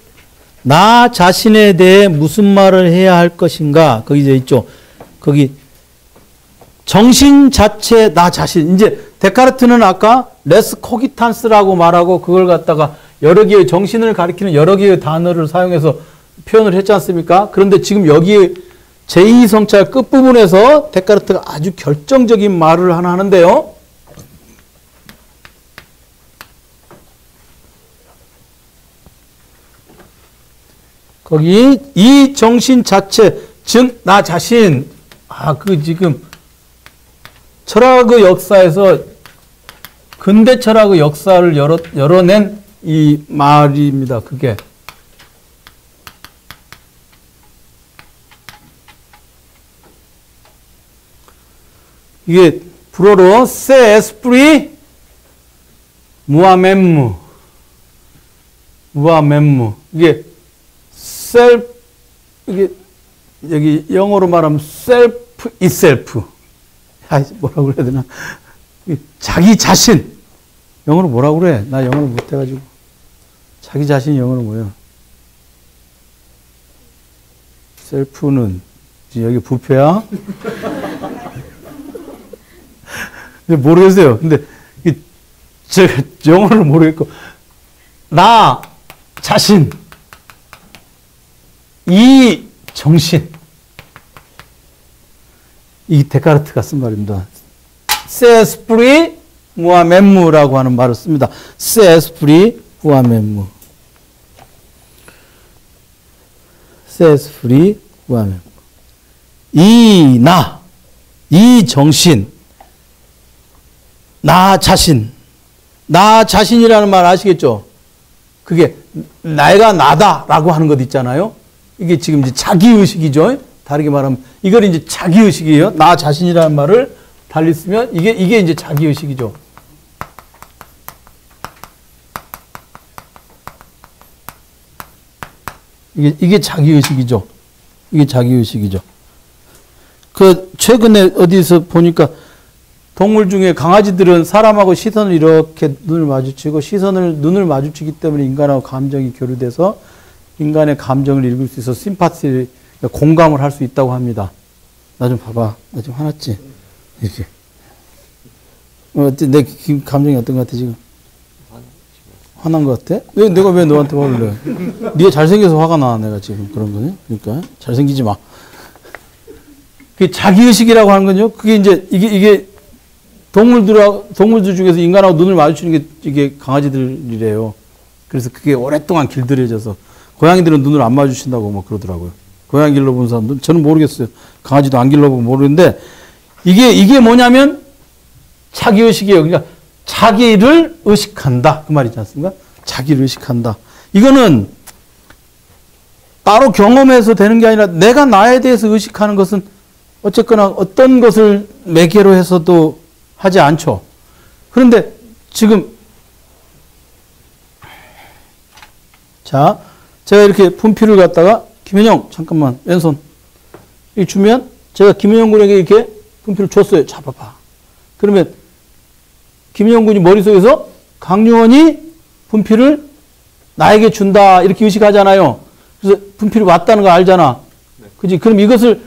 나 자신에 대해 무슨 말을 해야 할 것인가, 거기 이제 있죠. 거기 정신 자체, 나 자신. 이제 데카르트는 아까 레스 코기탄스라고 말하고 그걸 갖다가 여러 개의 정신을 가리키는 여러 개의 단어를 사용해서 표현을 했지 않습니까? 그런데 지금 여기에 제2성찰 끝부분에서 데카르트가 아주 결정적인 말을 하나 하는데요. 거기 이 정신 자체, 즉 나 자신, 지금 철학의 역사에서 근대 철학의 역사를 열어낸 이 말입니다. 그게 이게 불어로 세 에스프리 무아멤무, 이게 이게 여기 영어로 말하면 self itself. 뭐라고 그래야 되나? 자기 자신. 영어로 뭐라고 그래? 나 영어를 못해가지고. 자기 자신이 영어로 뭐예요? 셀프는 여기 부패야? 모르겠어요. 근데 제가 영어를 모르겠고, 나 자신, 이 정신, 이 데카르트가 쓴 말입니다. 세 에스프리 무아멤무라고 하는 말을 씁니다. 세 에스프리 무아멤무. 세 에스프리 무아멤무. 이 나, 이 정신, 나 자신. 나 자신이라는 말 아시겠죠? 그게 내가 나다라고 하는 것 있잖아요. 이게 지금 이제 자기의식이죠. 다르게 말하면 이걸 이제 자기의식이에요. 나 자신이라는 말을 달리 쓰면 이게 이제 자기의식이죠. 이게 자기의식이죠. 이게 자기의식이죠. 최근에 어디서 보니까 동물 중에 강아지들은 사람하고 시선을 이렇게 눈을 마주치기 때문에 인간하고 감정이 교류돼서 인간의 감정을 읽을 수 있어 심파티, 공감을 할 수 있다고 합니다. 나 좀 봐봐. 나 좀 화났지? 이렇게. 내 감정이 어떤 것 같아, 지금? 화난 것 같아? 내가 왜 너한테 화를 내? 네가 잘생겨서 화가 나, 내가 지금 그런 거네. 그러니까 잘생기지 마. 그 자기의식이라고 하는 건요. 그게 이제 이게 동물들 중에서 인간하고 눈을 마주치는 게 이게 강아지들이래요. 그래서 그게 오랫동안 길들여져서 고양이들은 눈을 안 마주친다고 뭐 그러더라고요. 고양이 길러본 사람들 저는 모르겠어요. 강아지도 안 길러보고 모르는데 이게 뭐냐면 자기의식이에요. 그러니까 자기를 의식한다 그 말이지 않습니까? 자기를 의식한다. 이거는 따로 경험해서 되는 게 아니라 내가 나에 대해서 의식하는 것은 어쨌거나 어떤 것을 매개로 해서도 하지 않죠. 그런데 지금 자, 제가 이렇게 분필을 갖다가 김현영 잠깐만 왼손 이 주면 제가 김현영 군에게 이렇게 분필을 줬어요. 잡아봐. 그러면 김현영 군이 머릿속에서 강요원이 분필을 나에게 준다 이렇게 의식하잖아요. 그래서 분필이 왔다는 거 알잖아. 그지? 그럼 이것을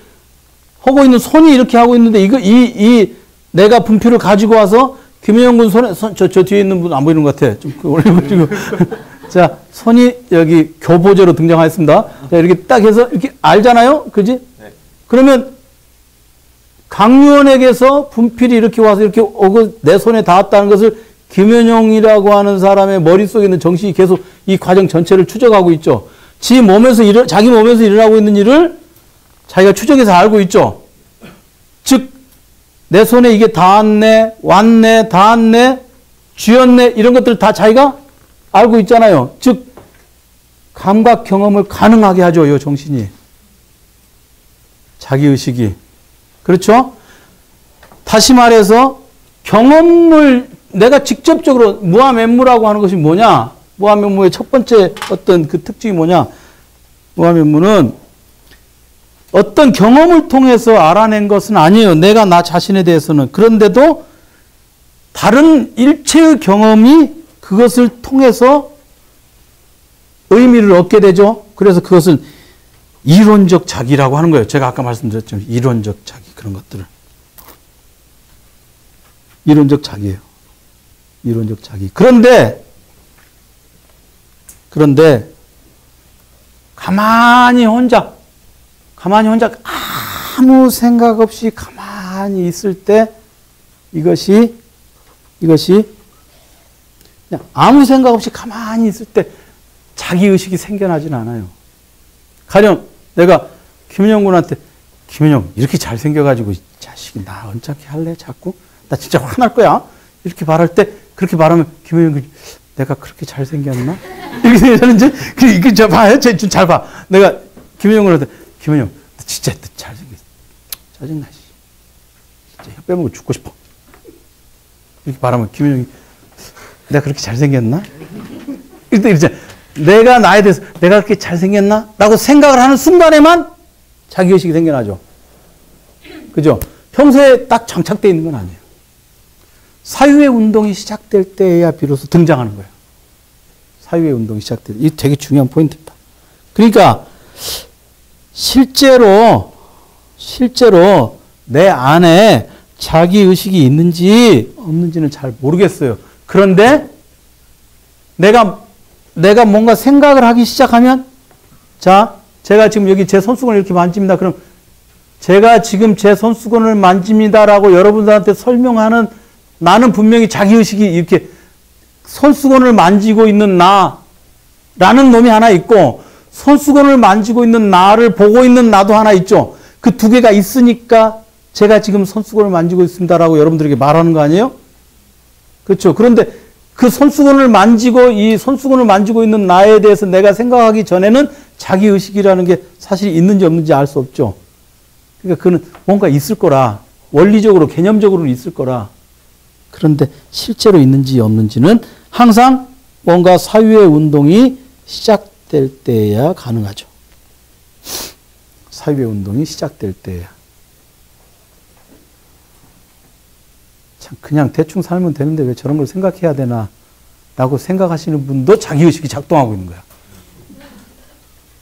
하고 있는 손이 이렇게 하고 있는데 이 내가 분필을 가지고 와서 김현영 군 손에 저 뒤에 있는 분 안 보이는 것 같아. 좀 올려가지고 자 손이 여기 교보제로 등장하였습니다. 자, 이렇게 딱 해서 이렇게 알잖아요. 그지? 네. 그러면 강유원에게서 분필이 이렇게 와서 이렇게 오고 내 손에 닿았다는 것을 김현영이라고 하는 사람의 머릿속에 있는 정신이 계속 이 과정 전체를 추적하고 있죠. 자기 몸에서 일어나고 있는 일을 자기가 추적해서 알고 있죠. 즉, 내 손에 이게 닿았네, 왔네, 닿았네, 쥐었네, 이런 것들 다 자기가 알고 있잖아요. 즉, 감각 경험을 가능하게 하죠, 이 정신이. 자기의식이. 그렇죠? 다시 말해서 경험을 내가 직접적으로 무아면무라고 하는 것이 뭐냐? 무아면무의 첫 번째 어떤 그 특징이 뭐냐? 무아면무는 어떤 경험을 통해서 알아낸 것은 아니에요. 내가 나 자신에 대해서는. 그런데도 다른 일체의 경험이 그것을 통해서 의미를 얻게 되죠. 그래서 그것은 이론적 자기라고 하는 거예요. 제가 아까 말씀드렸죠. 이론적 자기 그런 것들을. 이론적 자기예요. 이론적 자기. 그런데 가만히 혼자 아무 생각 없이 가만히 있을 때 이것이 그냥 아무 생각 없이 가만히 있을 때 자기의식이 생겨나진 않아요. 가령 내가 김현영 군한테 김현영 이렇게 잘생겨가지고 이 자식이 나 언짢게 할래 자꾸? 나 진짜 화날 거야. 이렇게 말할 때 그렇게 말하면 김현영 군이 내가 그렇게 잘생겼나? 이렇게 생각하는지 그 저 봐요. 좀 잘 봐. 내가 김현영 군한테 김현영 너 진짜 잘생겼어. 짜증나. 진짜 혀 빼먹고 죽고 싶어. 이렇게 말하면 김현영이 내가 그렇게 잘생겼나? 이렇게 내가 나에 대해서 내가 그렇게 잘생겼나? 라고 생각을 하는 순간에만 자기의식이 생겨나죠. 그죠? 평소에 딱 장착되어 있는 건 아니에요. 사유의 운동이 시작될 때야 비로소 등장하는 거예요. 사유의 운동이 시작될 때. 이게 되게 중요한 포인트입니다. 그러니까 실제로 내 안에 자기의식이 있는지 없는지는 잘 모르겠어요. 그런데 내가 뭔가 생각을 하기 시작하면 자, 제가 지금 여기 제 손수건을 이렇게 만집니다. 그럼 제가 지금 제 손수건을 만집니다라고 여러분들한테 설명하는 나는 분명히 자기의식이 이렇게 손수건을 만지고 있는 나라는 놈이 하나 있고 손수건을 만지고 있는 나를 보고 있는 나도 하나 있죠. 그 두 개가 있으니까 제가 지금 손수건을 만지고 있습니다라고 여러분들에게 말하는 거 아니에요? 그렇죠. 그런데 그 손수건을 만지고 있는 나에 대해서 내가 생각하기 전에는 자기의식이라는 게 사실 있는지 없는지 알 수 없죠. 그러니까 그는 뭔가 있을 거라. 원리적으로, 개념적으로는 있을 거라. 그런데 실제로 있는지 없는지는 항상 뭔가 사유의 운동이 시작될 때야 가능하죠. 사유의 운동이 시작될 때야. 참 그냥 대충 살면 되는데 왜 저런 걸 생각해야 되나 라고 생각하시는 분도 자기의식이 작동하고 있는 거야.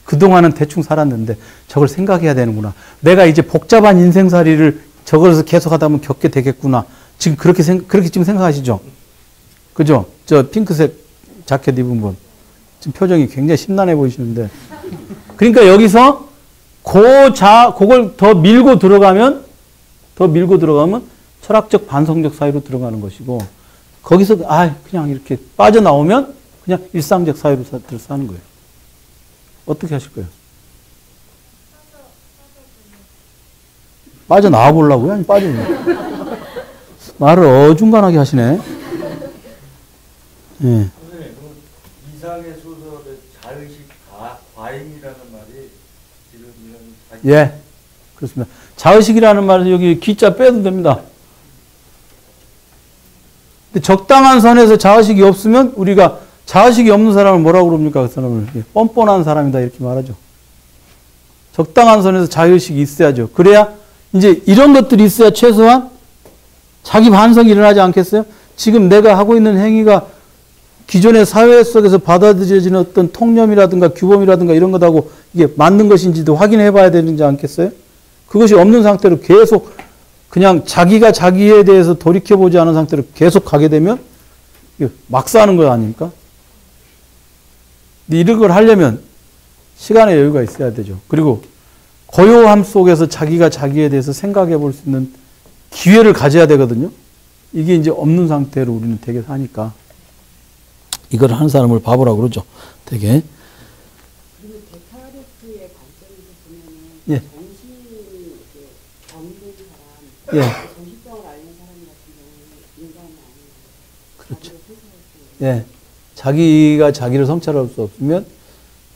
그동안은 대충 살았는데 저걸 생각해야 되는구나. 내가 이제 복잡한 인생살이를 저걸에서 계속 하다 보면 겪게 되겠구나. 지금 그렇게 지금 생각하시죠? 그죠? 저 핑크색 자켓 입은 분. 지금 표정이 굉장히 심란해 보이시는데. 그러니까 여기서 그걸 더 밀고 들어가면 철학적 반성적 사유로 들어가는 것이고, 거기서 그냥 이렇게 빠져나오면 그냥 일상적 사유로 사는 거예요. 어떻게 하실 거예요? 빠져나와 보려고요? 아니, 말을 어중간하게 하시네. 예. 선생님, 이상의 소설의 자의식 과잉이라는 말이 지금 이런 예, 그렇습니다. 자의식이라는 말은 여기 기자 빼도 됩니다. 근데 적당한 선에서 자의식이 없으면 우리가 자의식이 없는 사람을 뭐라고 그럽니까? 그 사람을 뻔뻔한 사람이다 이렇게 말하죠. 적당한 선에서 자의식이 있어야죠. 그래야 이제 이런 것들이 있어야 최소한 자기 반성이 일어나지 않겠어요? 지금 내가 하고 있는 행위가 기존의 사회 속에서 받아들여지는 어떤 통념이라든가 규범이라든가 이런 것하고 이게 맞는 것인지도 확인해 봐야 되지 않겠어요? 그것이 없는 상태로 계속 그냥 자기가 자기에 대해서 돌이켜보지 않은 상태로 계속 가게 되면 막 사는 거 아닙니까? 근데 이런 걸 하려면 시간의 여유가 있어야 되죠. 그리고 고요함 속에서 자기가 자기에 대해서 생각해 볼 수 있는 기회를 가져야 되거든요. 이게 이제 없는 상태로 우리는 되게 사니까. 이걸 하는 사람을 바보라고 그러죠. 되게. 그리고 데카르트의 관점에서 보면은 예. 정신이 없는 사람, 예. 정신병을 앓는 사람 같은 경우는 인간이 아니고 그렇죠. 자기를 성찰할 수 있는. 예. 자기가 자기를 성찰할 수 없으면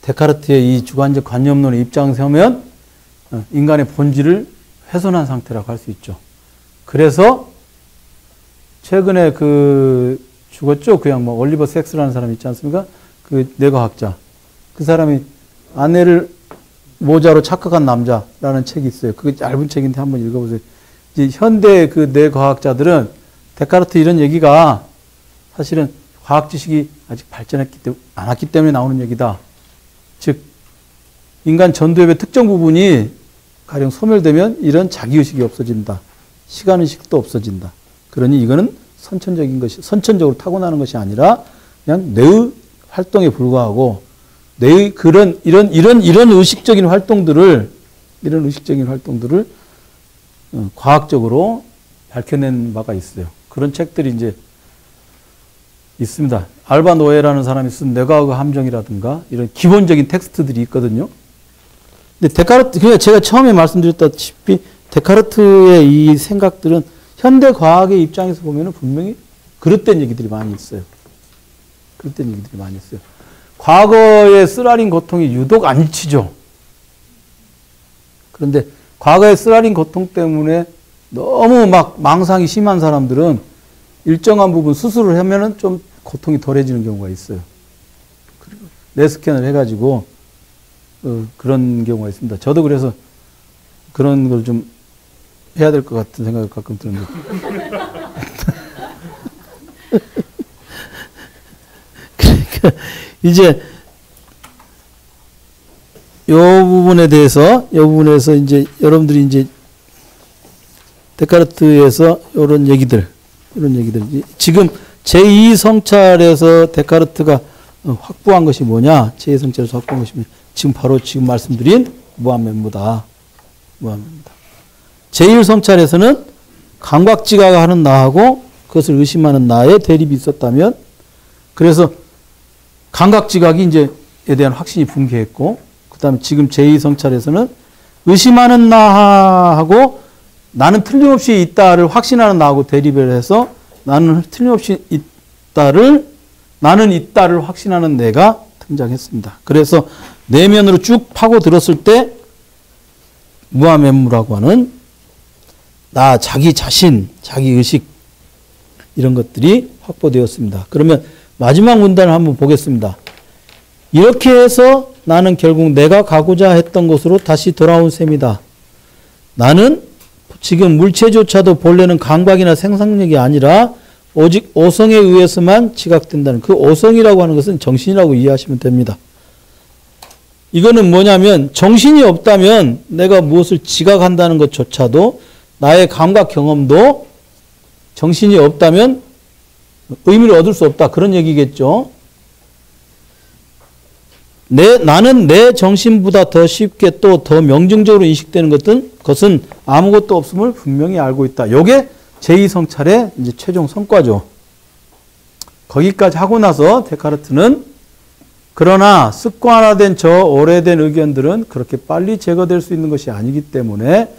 데카르트의 이 주관적 관념론의 입장을 세우면 인간의 본질을 훼손한 상태라고 할 수 있죠. 그래서 최근에 죽었죠? 그냥 올리버 섹스라는 사람 있지 않습니까? 그 뇌과학자. 그 사람이 아내를 모자로 착각한 남자라는 책이 있어요. 그게 짧은 책인데 한번 읽어보세요. 이제 현대 그 뇌과학자들은 데카르트 이런 얘기가 사실은 과학 지식이 아직 않았기 때문에 나오는 얘기다. 즉, 인간 전두엽의 특정 부분이 가령 소멸되면 이런 자기의식이 없어진다. 시간의식도 없어진다. 그러니 이거는 선천적으로 타고나는 것이 아니라 그냥 뇌의 활동에 불과하고 뇌의 이런 의식적인 활동들을 과학적으로 밝혀낸 바가 있어요. 그런 책들이 이제 있습니다. 알바 노예라는 사람이 쓴 뇌과학의 함정이라든가 이런 기본적인 텍스트들이 있거든요. 근데 데카르트, 그냥 제가 처음에 말씀드렸다시피 데카르트의 이 생각들은 현대 과학의 입장에서 보면은 분명히 그릇된 얘기들이 많이 있어요. 과거의 쓰라린 고통이 유독 안 잊히죠. 그런데 과거의 쓰라린 고통 때문에 너무 막 망상이 심한 사람들은 일정한 부분 수술을 하면은 좀 고통이 덜해지는 경우가 있어요. 그리고 뇌스캔을 해가지고 그런 경우가 있습니다. 저도 그래서 그런 걸 좀 해야 될 것 같은 생각을 가끔 드는데. 그러니까 이제 요 부분에 대해서 이제 여러분들이 이제 데카르트에서 이런 얘기들 지금 제2 성찰에서 데카르트가 확보한 것이 뭐냐? 제2 성찰에서 확보한 것이 뭐냐? 지금 말씀드린 무한면무다. 제1 성찰에서는 감각지각하는 나하고 그것을 의심하는 나의 대립이 있었다면, 그래서 감각지각이 이제에 대한 확신이 붕괴했고, 그 다음에 지금 제2 성찰에서는 의심하는 나하고 나는 틀림없이 있다를 확신하는 나하고 대립을 해서 나는 틀림없이 나는 있다를 확신하는 내가 등장했습니다. 그래서 내면으로 쭉 파고들었을 때 무아면무라고 하는 나, 자기 자신, 자기 의식 이런 것들이 확보되었습니다. 그러면 마지막 문단을 한번 보겠습니다. 이렇게 해서 나는 결국 내가 가고자 했던 곳으로 다시 돌아온 셈이다. 나는 지금 물체조차도 본래는 감각이나 생산력이 아니라 오직 오성에 의해서만 지각된다는, 그 오성이라고 하는 것은 정신이라고 이해하시면 됩니다. 이거는 뭐냐면 정신이 없다면 내가 무엇을 지각한다는 것조차도 나의 감각 경험도 정신이 없다면 의미를 얻을 수 없다. 그런 얘기겠죠. 나는 내 정신보다 더 쉽게 또 더 명증적으로 인식되는 것은 아무것도 없음을 분명히 알고 있다. 이게 제2성찰의 이제 최종 성과죠. 거기까지 하고 나서 데카르트는 그러나 습관화된 저 오래된 의견들은 그렇게 빨리 제거될 수 있는 것이 아니기 때문에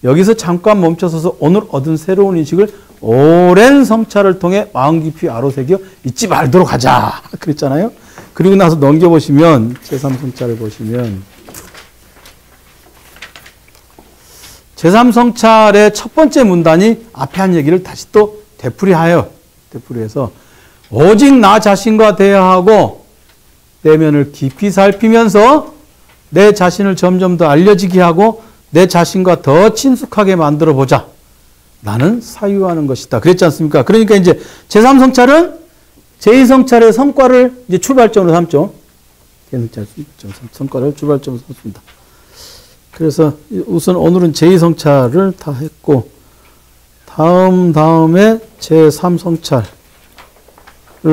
여기서 잠깐 멈춰서서 오늘 얻은 새로운 인식을 오랜 성찰을 통해 마음 깊이 아로새겨 잊지 말도록 하자. 그랬잖아요. 그리고 나서 넘겨보시면 제3성찰을 보시면 제3성찰의 첫 번째 문단이 앞에 한 얘기를 다시 또 되풀이해서 오직 나 자신과 대화하고 내면을 깊이 살피면서 내 자신을 점점 더 알려지게 하고 내 자신과 더 친숙하게 만들어 보자. 나는 사유하는 것이다. 그랬지 않습니까? 그러니까 이제 제3성찰은 제2성찰의 성과를 이제 출발점으로 삼죠. 제2성찰 성과를 출발점으로 삼습니다. 그래서 우선 오늘은 제2성찰을 다 했고 다음에 제3성찰을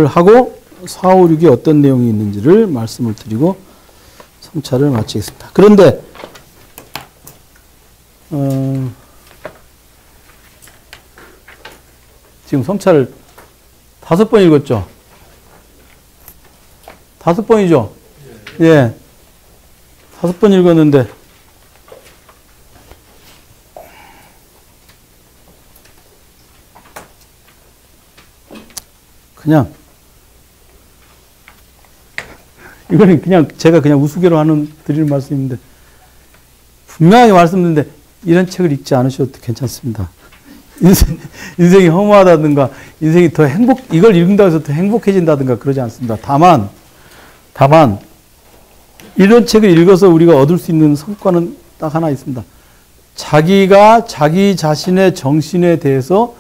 하고 4, 5, 6이 어떤 내용이 있는지를 말씀을 드리고 성찰을 마치겠습니다. 그런데 지금 성찰을 5번 읽었죠? 5번이죠? 예. 5번 읽었는데 그냥 이거는 그냥 제가 그냥 우스개로 드리는 말씀인데 분명하게 말씀드리는데 이런 책을 읽지 않으셔도 괜찮습니다. 인생이 허무하다든가 인생이 더 이걸 읽는다고 해서 더 행복해진다든가 그러지 않습니다. 다만 이런 책을 읽어서 우리가 얻을 수 있는 성과는 딱 하나 있습니다. 자기가 자기 자신의 정신에 대해서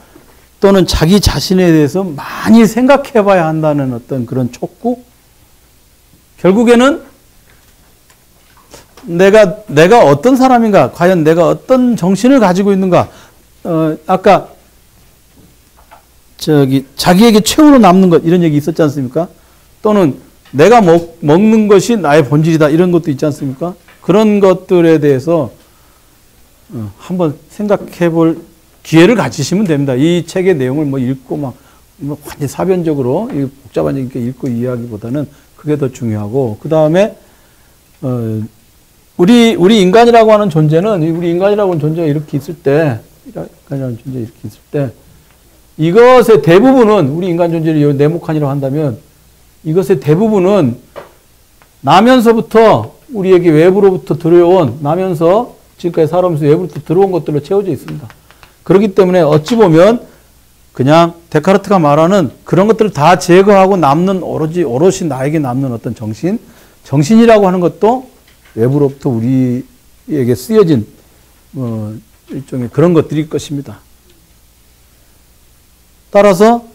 또는 자기 자신에 대해서 많이 생각해 봐야 한다는 어떤 그런 촉구? 결국에는 내가 어떤 사람인가? 과연 내가 어떤 정신을 가지고 있는가? 아까 자기에게 최후로 남는 것 이런 얘기 있었지 않습니까? 또는 내가 먹는 것이 나의 본질이다 이런 것도 있지 않습니까? 그런 것들에 대해서 한번 생각해 볼 기회를 가지시면 됩니다. 이 책의 내용을 읽고 완전 사변적으로 복잡한 얘기니까 읽고 이해하기보다는 그게 더 중요하고 그 다음에 우리 인간이라고 하는 존재는 우리 인간이라고 하는 존재가 이렇게 있을 때 이것의 대부분은 우리 인간 존재를 네모칸이라고 한다면 이것의 대부분은 나면서부터 우리에게 외부로부터 들어온 나면서 지금까지 살아오면서 외부로부터 들어온 것들로 채워져 있습니다. 그렇기 때문에 어찌 보면 그냥 데카르트가 말하는 그런 것들을 다 제거하고 남는 오롯이 나에게 남는 어떤 정신이라고 하는 것도 외부로부터 우리에게 쓰여진 일종의 그런 것들일 것입니다. 따라서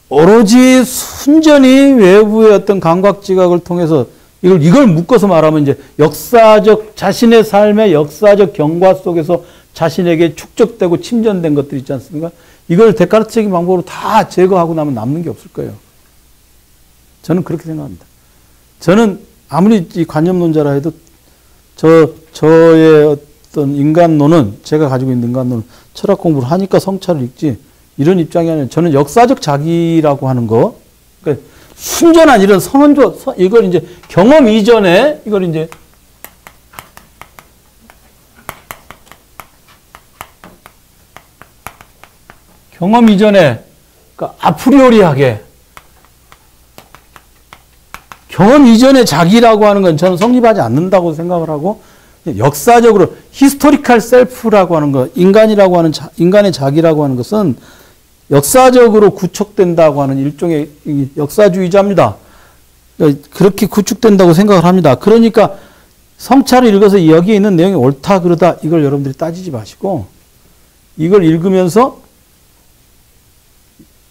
오로지 순전히 외부의 어떤 감각 지각을 통해서 이걸 묶어서 말하면 이제 자신의 삶의 역사적 경과 속에서 자신에게 축적되고 침전된 것들 있지 않습니까? 이걸 데카르트적인 방법으로 다 제거하고 나면 남는 게 없을 거예요. 저는 그렇게 생각합니다. 저는 아무리 이 관념론자라 해도 저의 어떤 인간론은 제가 가지고 있는 인간론은 철학 공부를 하니까 성찰을 읽지 이런 입장이 아니라 저는 역사적 자기라고 하는 거 그러니까 순전한 이런 이걸 이제 경험 이전에 이걸 이제 경험 이전에 그러니까 아프리오리하게 경험 이전의 자기라고 하는 건 저는 성립하지 않는다고 생각을 하고 역사적으로 히스토리컬 셀프라고 하는 것 인간이라고 하는 인간의 자기라고 하는 것은 역사적으로 구축된다고 하는 일종의 역사주의자입니다. 그렇게 구축된다고 생각을 합니다. 그러니까 성찰을 읽어서 여기에 있는 내용이 옳다 그러다 이걸 여러분들이 따지지 마시고 이걸 읽으면서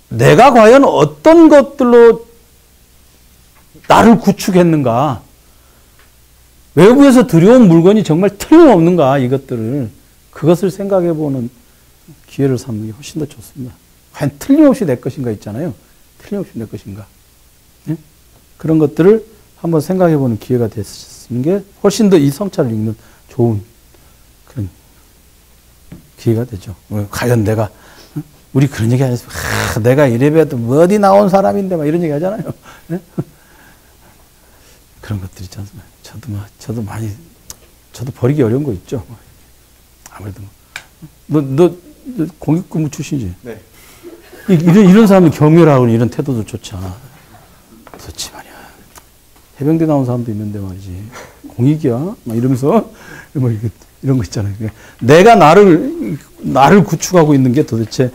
내가 과연 어떤 것들로 나를 구축했는가 외부에서 들여온 물건이 정말 틀림없는가 이것들을 그것을 생각해보는 기회를 삼는 게 훨씬 더 좋습니다. 과연 틀림없이 내 것인가 있잖아요. 틀림없이 내 것인가. 예? 그런 것들을 한번 생각해보는 기회가 됐는 게 훨씬 더 이 성찰을 읽는 좋은 그런 기회가 되죠. 과연 내가, 우리 그런 얘기 안 했어요. 내가 이래봬도 어디 나온 사람인데 막 이런 얘기 하잖아요. 예? 그런 것들 있지 않습니까? 저도 버리기 어려운 거 있죠. 아무래도. 너 공익근무 출신이지? 네. 이런 사람은 경멸하고 이런 태도도 좋지 않아. 그렇지 말이야. 해병대 나온 사람도 있는데 말이지. 공익이야? 막 이러면서, 뭐 이런 거 있잖아요. 내가 나를 구축하고 있는 게 도대체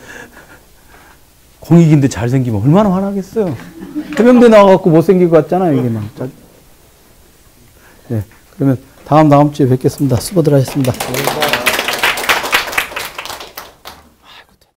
공익인데 잘생기면 얼마나 화나겠어요. 해병대 나와갖고 못생긴 것 같잖아요. 이게 막. 네. 그러면 다음 주에 뵙겠습니다. 수고들 하셨습니다.